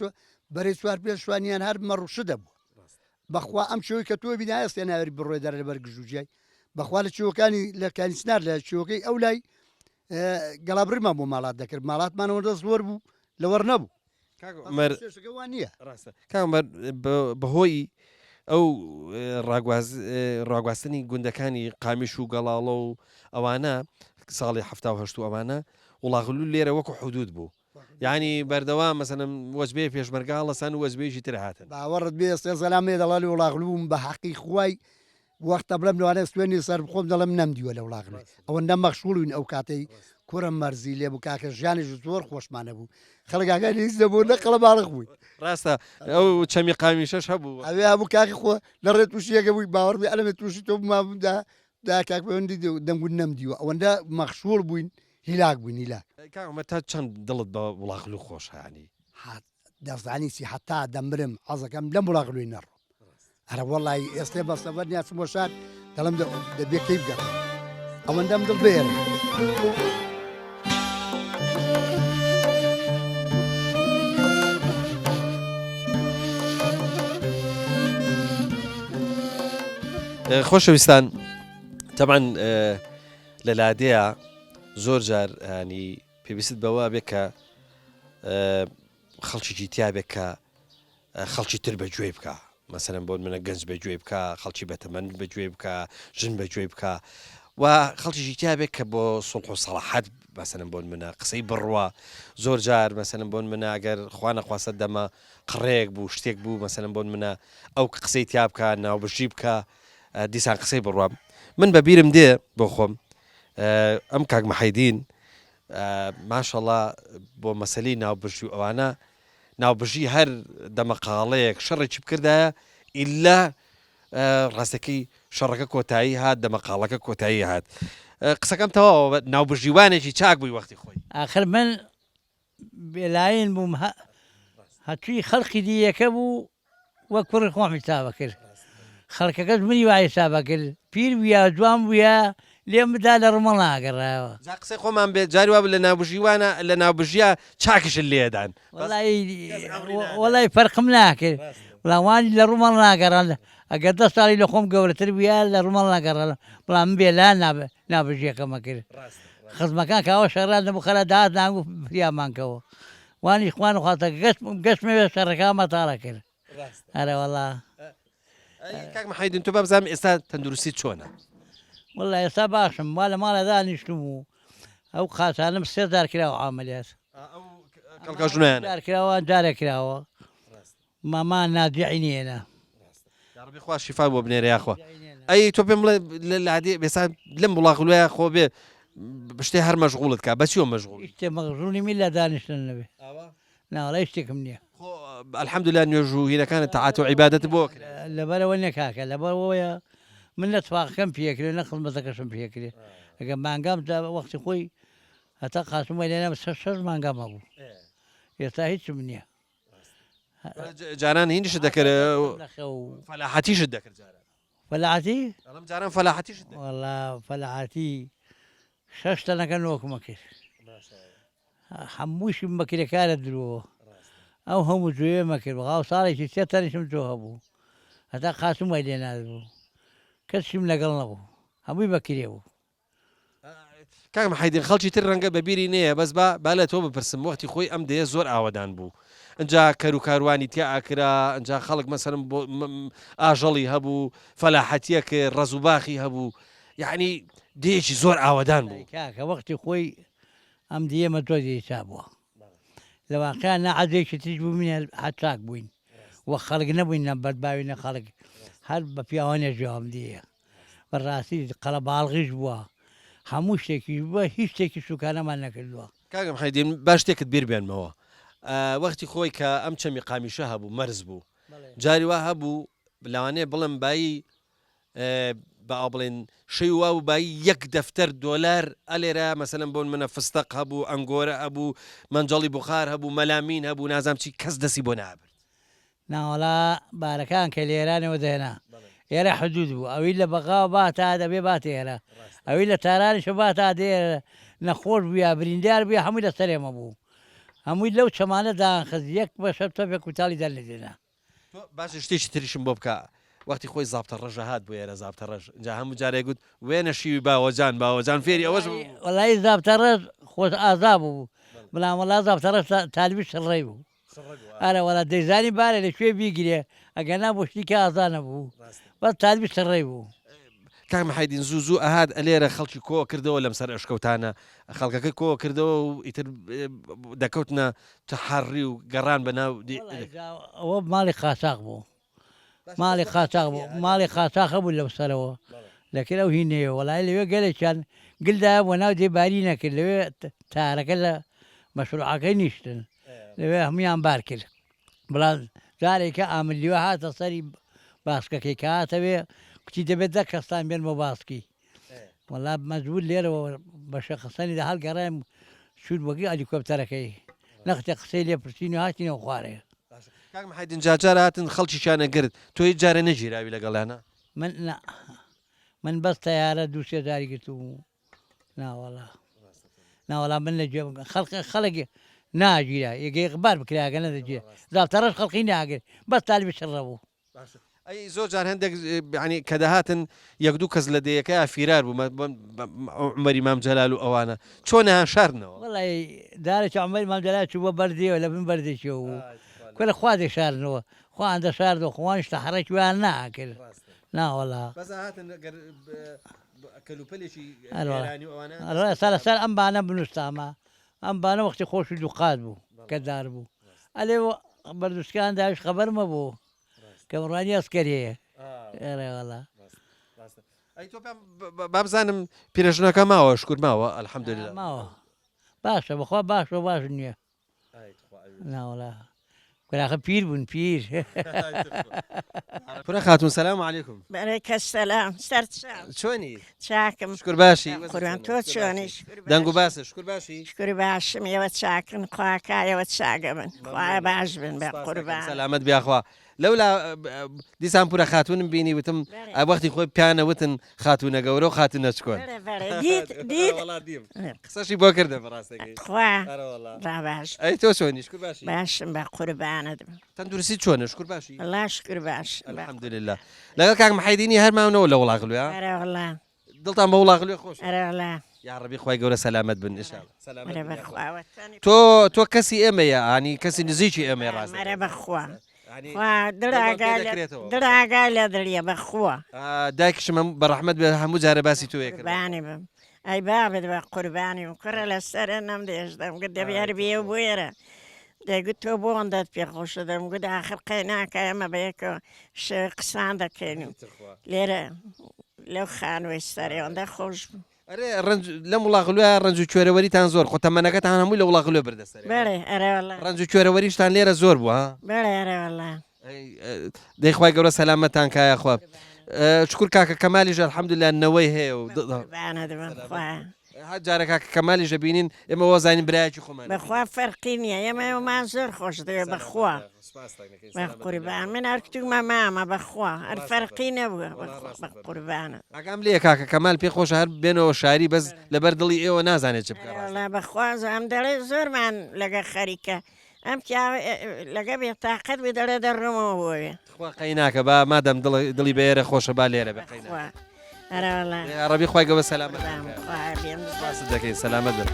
بەرەی سوار پێ شوانیان هەر مەڕوشە دەبوو بەخوا ئەم شەوەی کە تۆ بینایە ئێستا ناوەری بڕۆی دەرە لەبەر گژوجیای بەخوا لە چیوەکانی لە کانیسنار لە چیوەکەی ئەو لای گەڵابڕیمان بۆ ماڵات دەکرد ماڵاتمانەوەدە زۆر بوو لەوەڕ نەبوو شێشەکەوان نییە کامبەر بەهۆی ئەو ڕاگواستنی گوندەکانی قامیش و گەڵاڵە و ئەوانە ساڵی هەهشت و ئەوانە وڵاغلو لێرە وەکو حدود بوو یعنی بەردەوام مەسەنم وەزبێ پێشمەرگا لەسان و وەزبێژی تر هاتن باوەڕت بێ ئێستا زەلامێ دەڵی وڵاغلوم بە حەقی خوای وەختە بڵم لەوانە سوێنی سەر بخۆم دەڵم نەمدیوە لە وڵاغلێ ئەوەندە مەخشوڵین ئەو کاتەی کوڕم مەرزی لێ بوو کاکە ژیانیش زۆر خۆشمانە بوو خەڵگاکانی هیچ دەبوو نە قەڵە باڵق بووی ڕاستە ئەو چەمی قامیشەش هەبوو ئەوێ هەبوو کاکی خۆ لە ڕێ تووشیەکە بووی باوەڕبی ئەلمێ تووشی تۆ مابوودا دا کاک پەیوەندی دەنگون نەمدیوە ئەوەندە مەخشوڵ بووین هیلاک بووین هیلاک کاکمە تا چەند دڵت بە وڵاغلو خۆشانی دەزانیسی حتا دەمرم حەزەکەم لەم وڵاغلوی نەڕۆ هەرە وەڵی ئێستا بە سەبەر نیاچم بۆ شار دەڵم دەبێ کەی بگەڕێ ئەوەندەم دڵ بێرە خۆشەویستان تەبعاً لە لادەیە زۆر جار ینی پێویست بەوە بێ کە خەڵکیی تیا بێت کە خەڵکی تر بەگوێ بکە مەسەرەن بۆ منە گەنج بەگوێ بکە خەڵکی بەتەمەند بەگوێ بکە ژن بەگوێ بکە و خەڵکیی تیا بێت کە بۆ سڵح و سەڵاحەت مەسەرەن بۆن منە قسەی بڕوە زۆر جار مەسەرەن بۆن منە ئەگەر خوا نەخواستە دەمە قڕێک بوو شتێک بوو مەسەرەن بۆن منە ئەو قسەی تیا بکە ناوبژی بکە دیسان قسەی بڕوام من بەبیرم دێ بۆ خۆم ئەم کاک مەحەیدین ماشەڵڵا بۆ مەسەلەی ناوبژی و ئەوانە ناوبژی هەر دەمەقاڵەیەک شەڕێکی بکردایە ئیلا ڕاستەکەی شەڕەکە کۆتایی هات دەمەقاڵەکە کۆتایی هات قسەکەم تەواوە ناوبژیوانێکی چاک بووی وەختی خۆی آخر من بێلاین بووم هەچووی خەڵقی دیەکە بوو وەک کوڕی خۆم حسابە کرد خەڵکەکەس منی وای حسابە کرد پیر بووە جوان بووە لێم بدا لە ڕمەڵ ناگەڕایەوە جا قسەی خۆمان بێت جاری وا لە ناوبژیوانە لە ناوبژیە چاکیشن لێدان وەڵی فەرقم ناکرد وڵاوانی لە ڕوومەڵ ناگەڕان ئەگەر 10 ساڵی لە خۆم گەورەتر بووە لە ڕوومەڵ ناگەڕان بەڵام من بێ لا نابژیەکەمە کرد خزمەکان کاوە شەڕان دەبوو خەرە داهات ناگو فریامانکەوە وانی خوان خواستە گەشتمەوێ شەڕەکە مەتاڵە کرد ئەرە وەڵا کاک مەحەیدین تۆ بابزانم ئێستا تەندروستی چۆنە وڵا ئێستا باشم وا لە ماڵە دانیشتم و ئەو قاسانم 3000 کراوە عاملیات کراوە جارێک کراوە مامان نادیعینێنە ڕبی خوا شیفا بۆ بنێرە یاخوا ئەی تۆ پێم لە لادێ بێسا لەم وڵاغلوایە خۆ بێ شتێ هەر مەشغوڵت کا بەچیوە مەشغوڵ شتێ مەغژوونی می لە دانیشتن نەبێ ناوەڵی شتێکم نییە الحەمدوللا نوێژ و هینەکانت تەعات و عیبادەت بۆ لەبەرەوە نەکاکە لەبەرەوەیە من نەتفاقەکەم پێکرێ نە خزمەتەکەشم پێکرێ ئەگە مانگام وەختی خۆی هەتا قاسم لێنە 6 مانگامە بوو ئێستا هیچم نییە جاران هینیشت دەکرد فەلاحەتیشت دەکرد جاران فەلاحەتی ئەڵەم جاران فەلاحەتیشت وەڵا فەلاحەتی 6 تەنەکە نۆکمە کرد هەمووشی بەکرێکارە درۆوە ئەو هەموو جوێمە کرد بەغاو ساڵێکی 3 تەنیشم جۆ هەبوو هەتا قاسم وای لێ نادبوو کەسیم لەگەڵ نەبوو هەمووی بەکرێ بوو کاک مەحەیدین خەڵکی تر ڕەنگە بەبیری نەیە بەس با لە تۆ بپرسم وەختی خۆی ئەم دەیە زۆر ئاوەدان بوو ئەجا کەر و کاروانی تیا ئاکرا ئەجا خەڵک مەسەرم بۆ ئاژەڵی هەبوو فەلاحەتیە کرد ڕەز و باخی هەبوو یعنی دێکی زۆر ئاوەدان بوو کاکە وەختی خۆی ئەم دیێمە تۆ دیسا بووە لە واقعیان نەعەزێکی تریش بوو منە هەچاک بووین وە خەڵک نەبووین نە بەدباوی نە خەڵک هەر بە پیاوانێ ژێوام دیە بەڕاستی قەڵە باڵغیش بووە هەموو شتێکیش بووە هیچ شتێکی سوکانەمان نەکردووە کاکەم حەیدین باش شتێکت بیر بێنمەوە وەختی خۆی کە ئەم چەمی قامیشە هەبوو مەرز بوو جاری وا هەبوو لەوانەیە بڵم بایی بە ئاو بڵێن شەی وا و بایی 1 دەفتەر دۆلار ئەلێرە مەسەلەن بۆن منە فستەق هەبوو ئەنگۆرە هەبوو مەنجەڵی بوخار هەبوو مەلامین هەبوو نازام چی کەس دەسی بۆ نابرد ناوەڵا بارەکان کە لێرانەوە دێنا ئێرە حدود بوو ئەوی لە بەغاوە باتە دەبێ بات ئێرە ئەوی لە تارانیشە باتە دێرە نەخۆش بووە بریندار بووە هەمووی لە سەرێمە بوو هەمووی لەو چەمانە داخست یەک بە شەر تۆپێک کوتاڵی دەرنێدێنا باش شتێکی تریشم بۆ بکە وەختی خۆی زابتە ڕەژە هات بۆ ئێرە زابتە ڕەژ جا هەموو جارێک گوت وێنە شیوی باوەجان فێری ئەوەش وەڵی زابتە ڕێز خۆش ئازا بوو بەڵام وەڵا زابتە ڕێز تالیبی شڕێ بوو ئارە وەڵا دەیزانی بارە لەکوێ بیگرێ ئەگەنا بۆ شتی کە ئازانە بوو بەس تالیبی شڕێ بوو کاک محەیدین زوو ئەهات لێرە خەڵکی کۆ کردەوە لەم سەر ئەشکەوتانە خەڵکەکە کۆ کردەوە و ئیتر دەکەوتنە تەحەڕی و گەڕان بەناو ئەوە ماڵی قاچاق بوو ماڵی قاچاق بوو ماڵی قاچاق هەبوو لەو سەرەوە لەکرە و هینەیە وەڵای لەوێ گەلێکیان گلدا بۆ ناو دێباری نەکرد لەوێ تارەکە لە مەشروعەکەی نیشتن لەوێ هەمویان بار کرد بەڵام جارێکە ئاملیوە هاتە سەری باسکەکەی کە هاتەوێ کوتی دەبێت دە کەستان بێن بۆ باسکی وەڵا مەجبور لێرەوە بە شەخصەنیدا هەڵگەڕایم شود وەگی ئەلیکۆپتەرەکەی نەختێ قسەی لێ پرسیین و هاتینەوە خوارێ کاک محەیدین جار هاتن خەڵکیشانە گرت تۆ هیچ جارە نەگیراوی لەگەڵانە من بەس تەیارە دوو سێ جاری گرت و ناوەڵا من لە گوێ خەڵکی ناگیرا یەگەی غبار بکراگە نەدەگیرە زاڵتەڕەش خەڵقی ناگرێت بەس تالیبی شڕە بوو ئەی زۆر جار هەندێک ینی کە دەهاتن یەک دوو کەس لە دەیەکەی فیرار بوو عومەری مام جەلال و ئەوانە چۆنیان شارنەوە وەڵی دارێکی عومەری مام جەلال چوو بۆ بەردیەوە لە بن بەردێکیەوە و کۆ لە خوا دەشارنەوە خوان دەشاردەوە خوانیش تەحەڕێکی ویان ناکرد ناوەڵا سا لەسەر ئەم بانە بنووسامە ئەم بانە وەختی خۆشی دووقات بوو کە دار بوو ئەلێ بەردووسکان داویش خەبەرمە بوو کە ڕوانی ئەسکەریەیە ئێرەوەڵا بابزانم پیرەژنەکە ماوە شکر ماوە ئەلحەمدوللا ماوە باشە بەخوا باشە باش نییە ناوەڵا کراخە پیر بوون پیر پورە خاتون سەلام عەلیکم بەرەکە سەلام سەرچ چۆنی چاکم شکر باشی قوربان تۆ چۆنیش دەنگ و باسە شکر باشی شکر باشم ئێوە چاکن خواکایەوە چاگە من خوایە باش بن بە قوربان سەلامەت بیاخوا لەولا دیسان پورە خاتونم بینی وتم وەختی خۆی پیانە وتن خاتونە گەورە و خاتونە چکۆن قسەشی بۆ کردە بەڕاستەکەی خوا باش ئەی تۆ چۆنی شکر باشی باشم بە قوربانت تەندروستی چۆنە شکر باشی والله شکر باش الحەمدوللا لەگەڵ کاک محەیدینی هەرماونەوە لە وڵاغلوێ والله دڵتان بە وڵاغلوێ خۆش والله یا ڕەبی خوای گەورە سەلامەت بن ئینشاءڵڵا سەلامەت تۆ کەسی ئێمەیە ئانی کەسی نزیکی ئێمە ڕاست مەرە بەخوا دراگای لە دڵیە بەخوا دایکشم بەڕەحمەت بێ هەموو جارە باسی تۆیە قوربانی بم ئەی بابت بە قوربانی و کڕە لە سەرە نەم دێشدەم گوت دەبیار بێ و بێرە دەیگوت تۆ بۆندەت پێخۆشە دەم گوت ئاخر قەی ناکە ئەمە بەیەکەوە قسان دەکەین لێرە لەو خانوەی سەرێوەندە خۆش بوو ئەرێ لەم وڵاغلوە ڕنج و کوێرەوەریتان زۆر خۆتەمەنەکەتان هەمووی لە وڵاغلوێ بردەسەر بەڵێ ئەرەوەڵە ڕنج و کوێرەوەریشتان لێرە زۆر بووە بەڵێ ئەرەوەڵە دەیخوای گەورە سەلامەتان کایە خۆ شکر کاکە کەمالیش الحەمدوللا نەوەی هەیە و جارە کاکە کەمالیشە بینین ئێمە وەزانین برایەکی خۆمان بەخوا فەرقی نییە ئێمە ئەومان زۆر خۆش دەوێ بەخوا بە قوربان من هەرکتومە مامە بەخوا هەر فەرقی نەبووە بە قوربانە ئەگەم لێ کاکە کەمال پێ خۆشە هەر بێنەوە شاری بەس لەبەر دڵی ئێوە نازانێت چ بکە بەخواز ئەم دەڵێ زۆرمان لەگە خەریکە ئەم لەگە بێ تااقەت بێ دەڵێ دەڕۆمەوە بۆوێ خوا قەی ناکە با مادەم دڵی بەێرە خۆشە با لێرە بە ڕەبی خوای گەورە سەلامەت دەکەین سەلامەت بن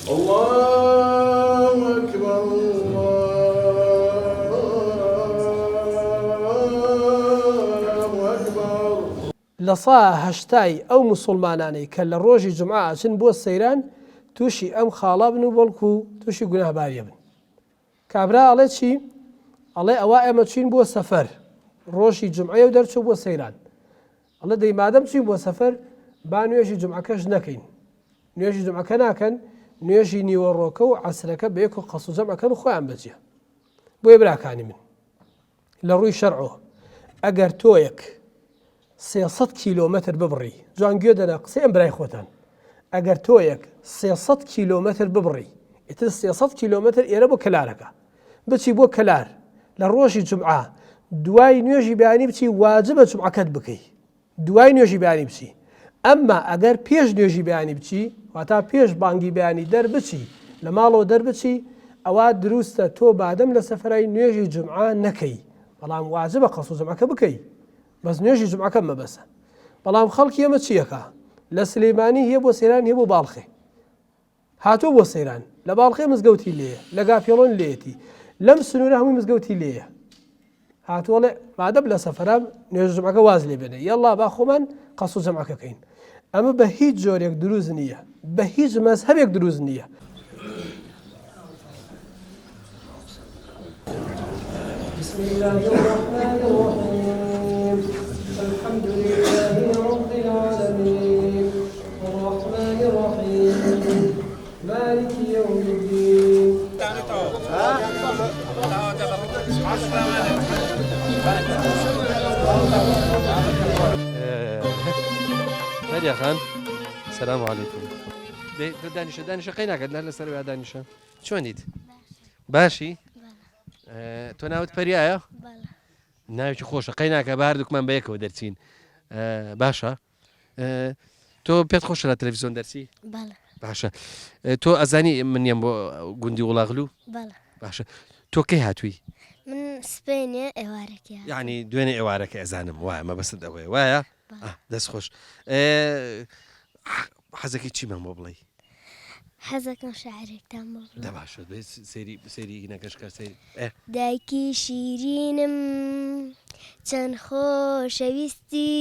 الله أكبر الله لە سا هەشتای ئەو موسڵمانانەی کە لە ڕۆژی جمعە ئەچن بۆ سەیران تووشی ئەم خاڵا بن و بەڵکو تووشی گوناهباریە بن. کابرا ئەڵێ چی؟ ئەڵێ ئەوە ئێمە چین بۆ سەفەر ڕۆژی جمعە و دەرچوو بۆ سەیران. ئەڵێ دەی مادەم چین بۆ سەفەر با نوێژی جمعەکەش نەکەین. نوێژی جمعەکە ناکەن، نوێژی نیوەڕۆکە و عەسرەکە بە یەک و قەس و جەمعەکەن و خۆیان بەجێ. بۆیە براکانی من لە ڕووی شەرعەوە ئەگەر تۆیەک 300 کیلۆمەتر ببڕی، جوان گوێ دەنا قسەی ئەم برای خۆتان، ئەگەر تۆیەک 300 کیلۆمەتر ببڕی، ئیتر 300 کیلۆمەتر ئێرە بۆ کەلارەکە بچی بۆ کەلار لە ڕۆژی جمعە دوای نوێژی بەیانی بچی واجبە جمعەکەت بکەی، دوای نوێژی بەیانی بچی. ئەمما ئەگەر پێش نوێژی بەیانی بچی واتا پێش بانگی بەیانی دەربچی لە ماڵەوە دەربچی ئەوە دروستە تۆ بادەم لە سەفەرای نوێژی جمعە نەکەی، بەڵام واجبە قەس و جمعەکە بکەی، بەس نوێژی جمعەکە مەبەسە. بەڵام خەڵکی ئێمە چیەکە؟ لە سلەیمانی هەیە بۆ سەیران هەیە بۆ باڵخێ، هاتۆ بۆ سەیران لە باڵخێ مزگەوتی لێیە، لە گافێڵۆن لێتی، لەم سنوورە هەمووی مزگەوتی لێیە. هاتووەڵێ مادەم لە سەفەرام نوێژ جمعەکە واز لێ بێنێ، یەڵڵا با خۆمان قەس و جەمعەکەکەین. ئەمە بە هیچ جۆرێک دروست نییە، بە هیچ مەزهەبێک دروست نییە. بسم الله الرحمن الرحيم الحمد لله رب العالمين الرحمن الرحيم مالك يوم الدين. هەریا خان سلام علیکم. دانیشە دانیشە قەی ناکەت لە لەسەر وێ دانیشە چۆنیت؟ باشی؟ تۆ ناوت پەریایە؟ ناوێکی خۆشە قەی ناکە بە هەردووکمان بە یەکەوە دەرچین. باشە تۆ پێت خۆشە لە تەلەڤیزیۆن دەرچی؟ باشە تۆ ئەزانی من نیەم بۆ گوندی وڵاغلو؟ باشە تۆ کەی هاتووی؟ من سبەینێ ئێوارەکە یعنی دوێنێ ئێوارەکە ئەزانم وایە مەبەست ئەوەیە وایە؟ دەست خۆش. حەزەکەی چیمان بۆ بڵێ؟ حەزەکەم شاعرێکتان بۆ بڵێم. باشە سەیری نەکەشکە سەیری. دایکی شیرینم چەند خۆشەویستی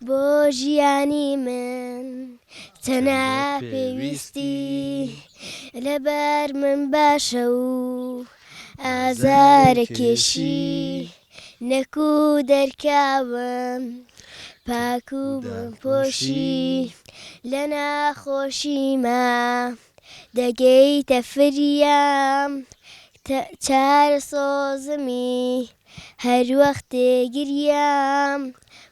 بۆ ژیانی من چەنا پێویستی لەبەر من باشە و ئازارە کێشی نەکو دەرکاوم پاک و بپۆشی لە ناخۆشیمە دەگەیتە فریام چارە سۆزمی هەر وەختێ گریام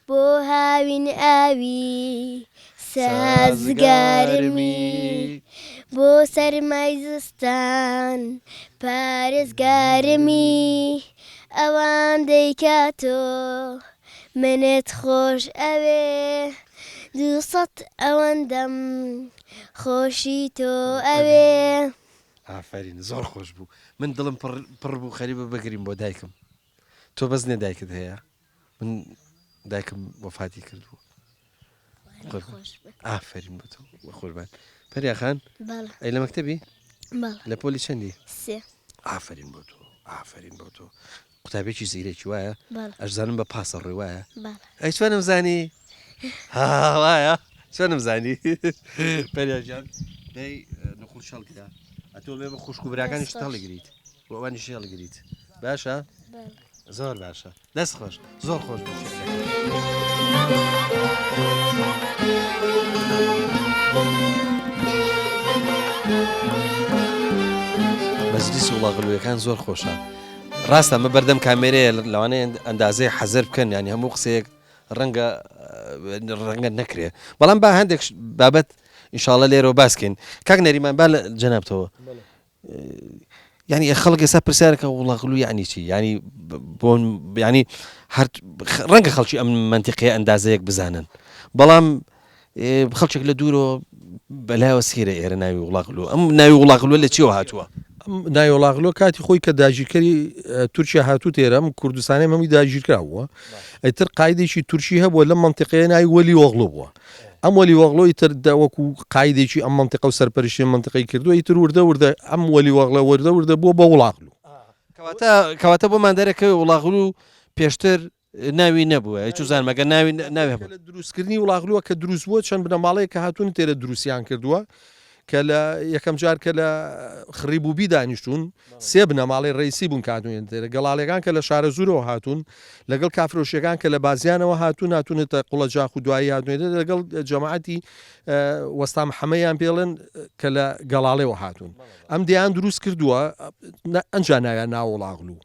بۆ هاوین ئاوی سازگارمی بۆ سەرمای زستان پارێزگارمی ئەوان دەیکاتۆ منت خۆش ئەوێ 200 ئەوەندەم خۆشی تۆ ئەوێ. ئافرین زۆر خۆش بوو من دڵم پڕ بوو خەریبە بگرین بۆ دایکم. تۆ بەزنێ دایکت هەیە؟ من دایکم وەفاتی کردبوو. ئافرین بۆ تۆ خۆشبان. پەریاخان ئەی لە مەکتەبی؟ لە پۆلی چەندی؟ 3. ئافرین بۆ تۆ ئافرین بۆ تۆ. قوتابێکی زیرێکی وایە؟ ئەشزانم بە پاسە ڕێ وایە؟ ئەی چۆنم زانی؟ وایە چۆنم زانی؟ پەریاجان دەی نەخۆش هەڵگرا ئەتۆ بێ بە خوشک و براکانی شت هەڵگریت بۆ ئەوانیش هەڵگریت. باشە؟ زۆر باشە دەست خۆش زۆر خۆش بوو. مەجلیسی وڵاغلوویەکان زۆر خۆشە. ڕاستە مە بەردەم کامێرەیە لەوانەیە ئەندازەی حەزر بکەن ینی هەموو قسەیەک ڕەنگە نەکرێ، بەڵام با هەندێک بابەت ئینشاڵە لێرەوە باسکەین. کاک نەریمان با لە جەنابتەوە ینی خەڵک ئێستا پرسیارەکە وڵاغلوو یعنی چی؟ ینی ینی ڕەنگە خەڵکی ئەم منتیقەیە ئەندازەیەک بزانن، بەڵام خەڵکێک لە دوورەوە بەلایەوە سیرە ئێرە ناوی وڵاغلوو. ئەم ناوی وڵاغلووە لە چیەوە هاتووە؟ ناوی وڵاغلووە کاتی خۆی کە داگیرکەری تورکیا هاتوو تێرە کوردستانی هەمووی داگیرکراوە. ئەیتر قایدێکی تورکی هەبووە لەم منتیقەیە ناوی وەلی وەغڵۆ بووە. ئەم وەلی وەغڵۆی تر وەکو قایدێکی ئەم منتیقە و سەرپەرشتی منتیقەی کردووە ئیتر وردە ئەم وەلی وەغڵە وردە بووە بە وڵاغلوو. کەواتە بۆمان دەرەکەوێ وڵاغلوو پێشتر ناوی نەبووە هیچ زانمەگە ناوی هەبوو لە دروستکردنی وڵاغلووە کە دروست بووە چەند بنەماڵەیە کە هاتوون تێرە دروستیان کردووە کە لە یەکەم جار کە لە خڕیبووبی دانیشتون سێ بنەماڵی ڕیسی بوون کاتوێن تێرە گەڵاڵەکان کە لە شارە زورەوە هاتوون لەگەڵ کافرۆشیەکان کە لە بازیانەوە هاتوونێتە قوڵە جاخ و دوایی هاتوێتە لەگەڵ جەماعەتی وەستا محەمەیان پێڵێن کە لە گەڵاڵێەوە هاتوون ئەم دییان دروست کردووە ئەنج ناویان ناو وڵاغلوو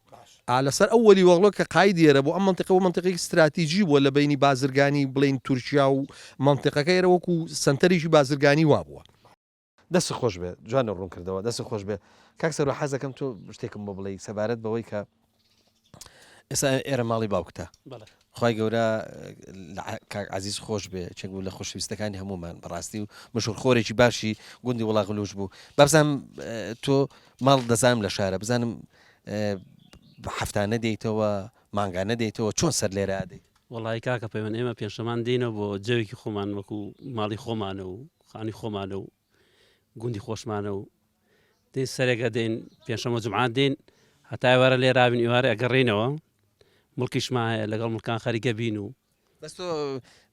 لەسەر ئەو وەلی وەغڵۆ کە قایدێرە بۆ ئەم منطقە و منطقی استراتیژی بووە لە بینی بازرگانی بڵین تورکیا و منطقەکەی وەکو سنتەریشی بازرگانی وا بووە دەست خۆش بێ جوانە ڕوون کردەوە دەست خۆش بێ کاکسەر و حەزەکەم تۆ شتێکم بۆ بڵێ سەبارەت بەوەی کە ئێستا ئێرە ماڵی باوکتە خی گەورە عزیز خۆش بێ چەک بوو لە خۆشویستەکانی هەمومان بەڕاستی و مەشورخۆرێکی باشی گوندی وڵاغلوش بوو بەبزانم تۆ ماڵ دەزانم لە شارە بزانم هەفتانە دێیتەوە مانگانە دێیتەوە چۆن سەر لێرە دەیت وڵی کاکە پەیوەند ئێمە پێنجشەمان دێنەوە بۆ جەوێکی خۆمان وەکو ماڵی خۆمانە و خانی خۆمانە و گوندی خۆشمانە و دێن سەرێکە دێن پێنجشەمە جومعات دێن هەتای وەرە لێ رابین ئێوارە ئەگەڕێنەوە مڵکیشمان هەیە لەگەڵ مڵکان خەریکە بین و بەس تۆ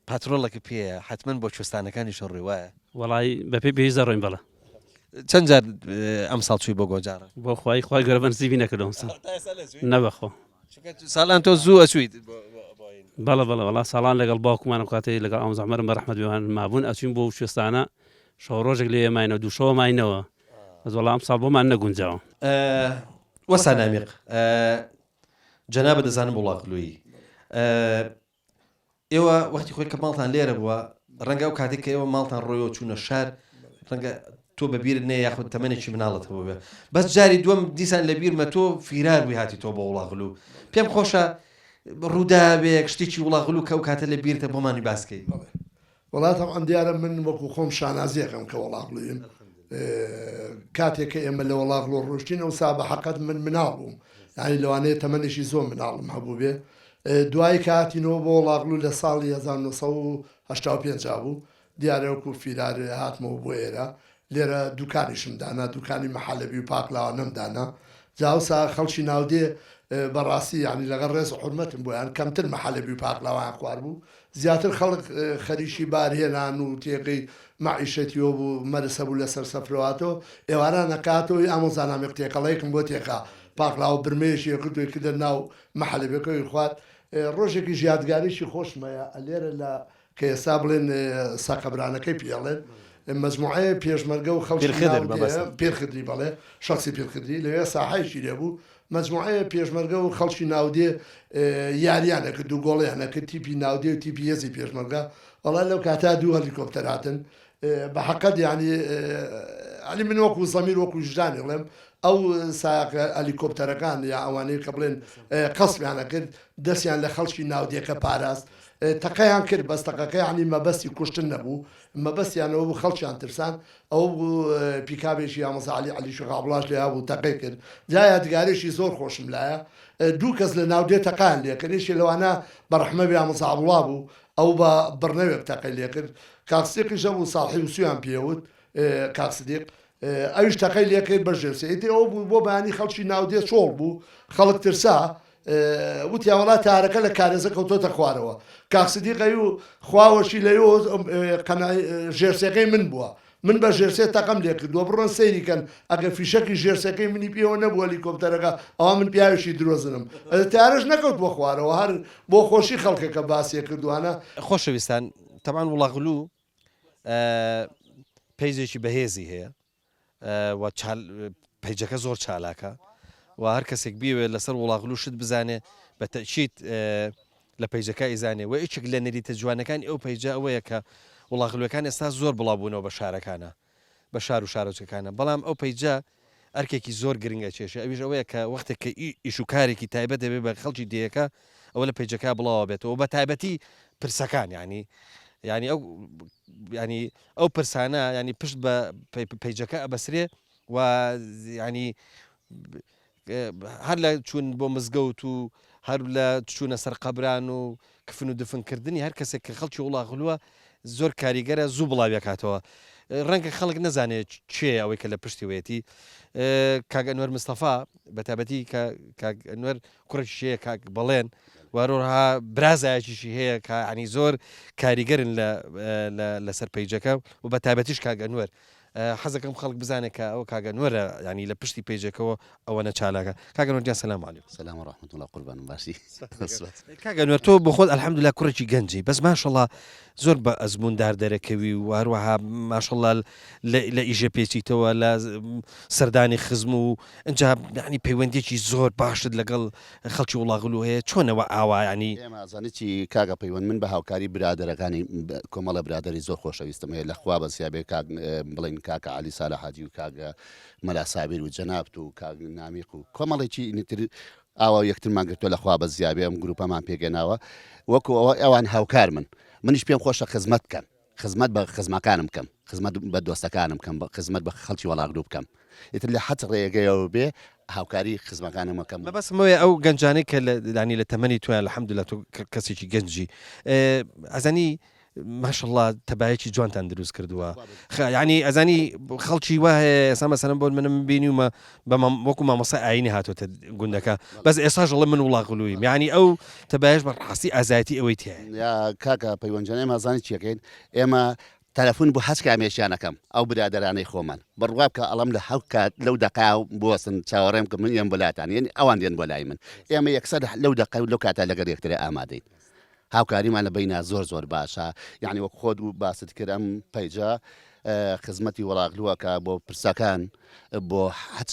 پاترۆڵێکی پێەیە حتمما بۆ کوێستانەکانی شەڕێ وایە وڵی بەپێ پێویستە ڕۆین بەڵە چەند جار ئەم ساڵ چووی بۆ گۆجارە بۆ خی گەرەبەن زیوی نەکردەوە نەبەخۆ ساڵان تۆ زوو ئەچویت بەڵە وڵا ساڵان لەگەڵ باوکمانە کاتەی لەگەڵ ئەو زەحمەرم بە ڕەحمەت بێوان مابوون ئەچین بۆ شوێستانە شەو ڕۆژێک لێ ماینەوە دوو شەوە ماینەوە وەڵام ئەم ساڵ بۆمان نەگونجاوە وەسا نامیق جەنابە دەزانم وڵاغلووی ئێوە وەختی خۆی کە ماڵتان لێرە بووە ڕەنگە ئەو کاتێک کە ئێوە ماڵتان ڕۆیەوە چوونە شار ڕەنگە تۆ بەبیرت نەیە یاخود تەمەنێکی مناڵەتەوە بێ بەس جاری دووەم دیسان لە بیرمە تۆ فیرار بووی هاتی تۆ بە وڵاغلوو پێم خۆشە ڕووداوێک شتێکی وڵاغلوو کە ئەو کاتە لە بیرتە بۆمانی باسکەی وڵاتم ئەم دیارە من وەکو خۆم شانازیەکەم کە وڵاغلوویم کاتێک کە ئێمە لە وڵاغلۆ ڕۆشتین ئەو سا بە حەقەت من مناڵ بووم یعنی لەوانەیە تەمەنێکی زۆر مناڵم هەبوو بێ دوای کاتینەوە بۆ وڵاغلوو لە ساڵی 1985 بوو دیارە وەکو فیرار هاتمەوە بۆ ئێرە لێرە دوکانیشم دانا دوکانی مەحەلەبی و پاکلاوە نەمدانا جاوسا خەڵکی ناودێ بەڕاستی ینی لەگەڵ ڕێز حرمەتم بۆیان کەمتر مەحەلەبی و پاکلاوان خوار بوو زیاتر خەڵک خەریشی بارهێنان و تێقی معیشەتیەوە بوو مەرسە بوو لەسەر سەفرەواتەوە ئێواران نەکاتەوەی ئامۆزانامێک تێکەڵەیەکم بۆ تێقا پاکلاوە برمێشی کردوی کردە ناو مەحەلەبەکەی خوات ڕۆژێکی ژیادگاریشی خۆشمەیە لێرە لە کە ئێستا بڵێن ساقەبرانەکەی پێڵێن مجموعەیە پێشمەرگە و خەڵکی پێرخدری بەڵێ شخصی پێرخدری لەوێ ساحایشی لێبوو مجموعەیە پێشمەرگە و خەڵکی ناودێ یاریانە کرد و گۆڵیانە کرد تیپی ناودێ و تیپی هێزی پێشمەرگە وەڵا لەو کاتا دوو هەلیکۆپتەراتن بە حەقەت ینی من وەکو زەمیر وەکو ژدانی بڵێم ئەو ساقە هەلیکۆپتەرەکان یا ئەوانەیە کە بڵێن قەسمیانە کرد دەستیان لە خەڵکی ناودێکە پاراست تەقەیان کرد بەس تەقەکە ینی مەبەستی کوشتن نەبوو مەبەستیانەوە بوو خەڵکیان ترسان ئەو پیکابێکی یامەزعلی علی شغابڵاش لێ بوو تەقەی کرد جا یادگارێکی زۆر خۆشم لایە دوو کەس لە ناودێ تەقان لێ کردێکی لەوانە بەڕەحمە بێ یامەزعبڵا بوو ئەو بە بڕنەوێک تەقەی لێ کرد کاکسێکیشە بوو ساڵحی وسویان پێوت کاکسدیق ئەویش تەقەی لێ کرد بە ژێرسێتی ئەو بوو بۆ بەیانی خەڵکی ناودێ چۆڵ بوو خەڵک ترسا وتیاوەڵات تارەکە لە کارێزە کەوتۆتە خوارەوە کاکسدیقەی و خواوەشی لەیۆ ژێرسەکەی من بووە من بە ژێرسێ تەقەم لێ کردووە بڕۆن سەیریکەن ئەگە فیشەکی ژێرسەکەی منی پێوە نەبووە هەلیکۆپتەرەکە ئەوە من پیاویشی درۆزنم تارەش نەکەوت بۆ خوارەوە هەر بۆ خۆشی خەڵکێکە باسیە کردوانە خۆشەویستان تەمان وڵاغلوو پەیجێکی بەهێزی هەیە پەیجەکە زۆر چالاکە و هەر کەسێک بیوێت لەسەر وڵاغلوو شت بزانێ بە تەچیت لە پەیجەکە ئیزانێ و هیچێک لە نەریتە جوانەکانی ئەو پەیجە ئەوەیە کە وڵاغلوەکان ئێستا زۆر بڵاوبوونەوە بە شارەکانە بە شار و شارۆچەکانە بەڵام ئەو پەیجە ئەرکێکی زۆر گرنگە چێشە ئەویش ئەوەیە کە وەختێک کە ئیش و کارێکی تایبەت دەبێت بە خەڵکی دەیەکە ئەوە لە پەیجەکە بڵاوە بێتەوە بە تایبەتی پرسەکان ینی ئەو پرسانە ینی پشت بە پەیجەکە ئەبەسرێ و ینی هەر لە چوون بۆ مزگەوت و هەر لە چوونە سەر قەبران و کفن و دفنکردنی هەر کەسێک کە خەڵکی وڵاغلووە زۆر کاریگەرە زوو بڵاوی کاتەوە ڕەنگە خەڵک نەزانێت چێ ئەوەی کە لە پشتیوێتی کاگەنوەر مستەفا بەتابەتی کاگەنوەر کوڕێکیشەیە کاک بەڵێن وارۆها برازایەکیشی هەیە کە عنی زۆر کاریگەرن لەسەر پەیجەکە و بە تایبەتیش کاگەنوەر حەزەکەم خەڵک بزانێت کە ئەو کاگەنوەرە ینی لە پشتی پێیجەکەەوە ئەوەنە چالاکە کاگەنوەر جیان سەلام عەلیکم. سلام و ڕەحمەتوڵڵا قوربانم باشی. کاگەنوەر تۆ بۆ خۆت ئەلحەمدولیلا کوڕێکی گەنجی بەس ماشەڵڵا زۆر بە ئەزموندار دەرەکەوی و هەروەها ماشەڵڵا لە ئیژە پێچیتەوە لە سەردانی خزم و ئەجا ینی پەیوەندێکی زۆر باشت لەگەڵ خەڵکی وڵاغلو هەیە چۆنەوە ئاوا ینی ئێمەزانێتی کاگە پەیوەند من بە هاوکاری برادەرەکانی کۆمەڵە برادری زۆر خۆشەویستم هەیە لەخوا بەسیابێ بڵین کاکە علی سالا حاجی و کاگە مەلا سابیر و جەنابت و کاگ نامیق و کۆمەڵێکی نتر ئاوا یەکترمان گرتووە لەخوا بە زیابێ ئەم گروپەمان پێگەناوە وەکو ئەوان هاوکار من منیش پێم خۆشە خزمەت بکەم خزمەت بە خزمەکانم بکەم خزمەت بە دۆستەکانم بکەم خزمەت بە خەڵکی وەڵاغلو بکەم ئیتر لە حەت ڕێگەیەوە بێ هاوکاری خزمەکانم بکەم بەسمەوەی ئەو گەنجانەی کە لانی لە تەمەنی توە الحەمدولیلا تۆ کەسێکی گەنجی ئەزانی ماشەڵڵا تەبایەکی جوانتان دروست کردووە ینی ئەزانی خەڵکی وایە ئێستا مەسەلەن بۆ منم بینیومە وەکو مامۆسای ئاینی هاتوۆتە گوندەکە بەس ئێستاش دەڵێ من وڵاغلوویم یعنی ئەو تەبایەش بەڕاستی ئازایەتی ئەوەی تایە یا کاکە پەیوەنجانەی مازانی چیەکەین ئێمە تەلەفۆن بۆ هەست کامێشیانەکەم ئەو برادەرانەی خۆمان بڕوا بکە ئەڵم لە حەو کات لەو دقا بوەستن چاوەڕێم کە من ێم بەلاتان یعنی ئەوان دێن بۆ لای من ئێمە یەکسەر لەو دقا و لەو کاتە لەگەر یەکترە ئامادەین هاوکاریمان لە بینە زۆر باشە یعنی وەک خۆت و باست کرد ئەم پەیجە خزمەتی وەڵاغلووەکە بۆ پرسەکان بۆ حەچ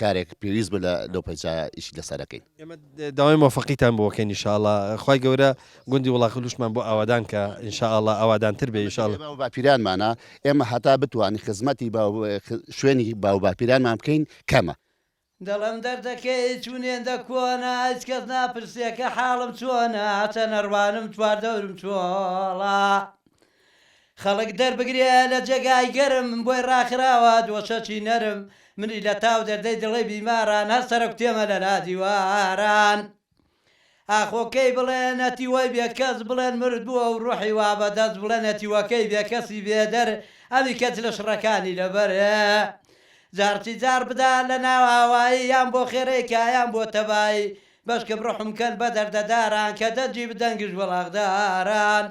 کارێک پێویست بە لەو پەیجە ئیشی لەسەرەکەین ئێمە داوای مۆفەقیتان بۆکەین ئینشاءڵڵا خوای گەورە گوندی وڵاغلوشمان بۆ ئاوادان کە ئینشاءڵڵا ئاوادانتر بێ ئینشاءڵڵا باو باپیرانمانە ئێمە هەتا بتوانین خزمەتی شوێنی باو باپیرانمان بکەین کەمە دەڵم دەردەکەی چونێندە کۆنا هیچ کەس ناپرسێکە حاڵم چۆنە هاتە نەڕوانم چواردەورم چۆڵا خەڵک دەربگرێ لە جێگای گەرم بۆی ڕاخراوە دۆشەچی نەرم منی لە تاو دەردەی دڵی بیماران هەر سەرک تێمە لە نادیواران ئاخۆکەی بڵێن ئەتیوەی بێ کەس بڵێن مرد بووە و ڕوحی وا بەدەست بڵێن ئەتیوەکەی بێ کەسی بێدەر ئەوی کەس لە شڕەکانی لەبەرێ جارتی جار بدا لە ناوهاوایی یان بۆ خێرەیکە یان بۆ تەبایی بەشکە بڕحم کەن بە دەردەداران کە دەرجی بدەنگش وەڵاغداران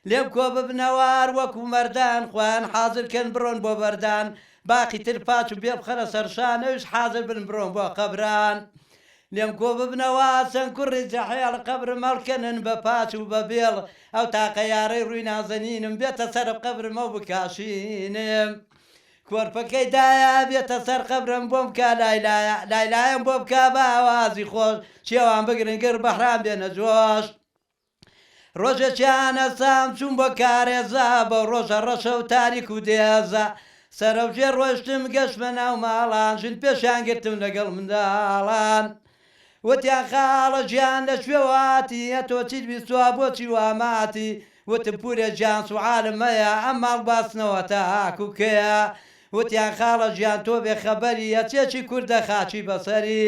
لێم کۆ ببنەوار وەکو مەردان خوان حازرکەن بڕۆن بۆ بەردان باقی تر پاچ و بێ بخەرە سەرشان ئەوش حازر بن بڕۆن بۆ قەبران لێم کۆ ببنەوە چەند کوڕی جەحێڵ قەبرم هەڵکەنن بە پاچ و بە بێڵ ئەو تاقە یارەی ڕووی نازەنینم بێتە سەرب قەبرم ئەو بکاشینم کۆرپەکەی دایە بێتە سەر قەبرم بۆم کا لایلایم بۆ بکە بە ئاوازی خۆش چێوان بگرن گر بەحرام بێنە جۆش ڕۆژێکیانە سام چوون بۆ کارێزە بە ڕۆژە ڕەشە و تاریک و دێزە سەرەوژێ ڕۆشتم گەشتمە ناو ماڵان ژن پێشیان گرتم لەگەڵ منداڵان وتیان خاڵە گیان لە شوێواتی ئەتۆ چیت بیستووە بۆچی واماتی وتم پورێ گیان سوعالم هەیە ئەم ماڵ باسنەوە تا هاکوکەیە وتیان خاڵە گیان تۆ بێخەبەری ئەچێکی کوردە خاچی بەسەری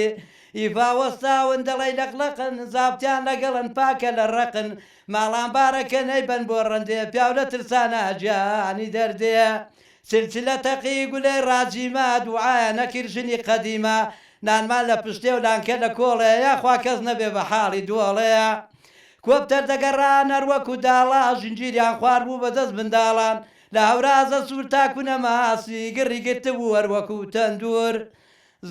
ئیفاوەستاون دەڵی لەقلەقن زابتیان لەگەڵن پاکە لە ڕقن ماڵان بارەکە نەیبەن بۆ ڕەندێ پیاو لە ترسانە گیانی دەردێ سلسلە تەقی گولەی ڕاجیمە دوعایە نەکرژنی قەدیمە نانمان لە پشتێ و لانکە لە کۆڵێ یاخوا کەس نەبێ بە حاڵی دۆڵەیە کۆپتەر دەگەڕان هەروەکو داڵا ژنجیریان خوار بوو بەدەست منداڵان لە هەورازە سوور تاکوونە ماسی گڕی گرتبوو هەروەکو تەندور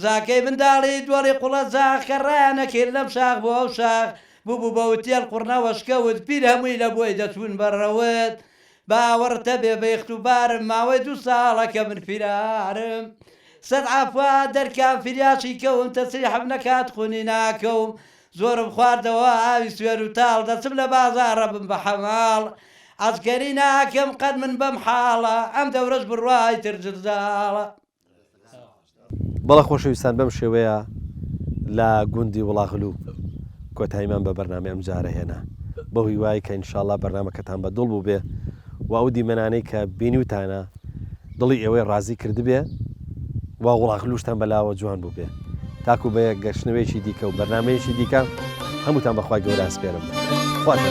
زاکەی منداڵی دۆڵی قوڵە زاخ کە ڕایانە کرد لەم شاخ بۆ ئەو شاخ بوو بە وتێل قوڕنەوە شکەوت پیر هەمووی لە بۆی دەچوون بەڕەوت باوەڕتە بێ بە یەختوبارم ماوەی 2 ساڵەکە من فیرارم سەد عافوا دەرکان فریاشی کەوم تەسریحم نەکات خونی ناکەوم زۆرم خواردەوە ئاوی سوێر و تاڵ دەچم لە بازاڕە بم بە حەماڵ ئەسکەری ناکەم قەت من بەم حاڵە ئەم دەورەش بڕوای ترجزاڵە بەڵە خۆشەویستان بەم شێوەیە لە گوندی وڵاغلو کۆتاییمان بە بەرنامە ئەم جارە هێنا بە هیوای کە ئینشاءڵڵا بەرنامەکەتان بە دڵ بوو بێ و ئەو دیمەنانەی کە بینیوتانە دڵی ئێوەی ڕازی کردبێ وا وڵاغلوشتان بەلاوە جوان بوو بێ تاکو بە گەشتنەوەیکی دیکە و بەرنامەیەکی دیکە هەمووتان بەخوای گەورە ئەسپێرم خواتە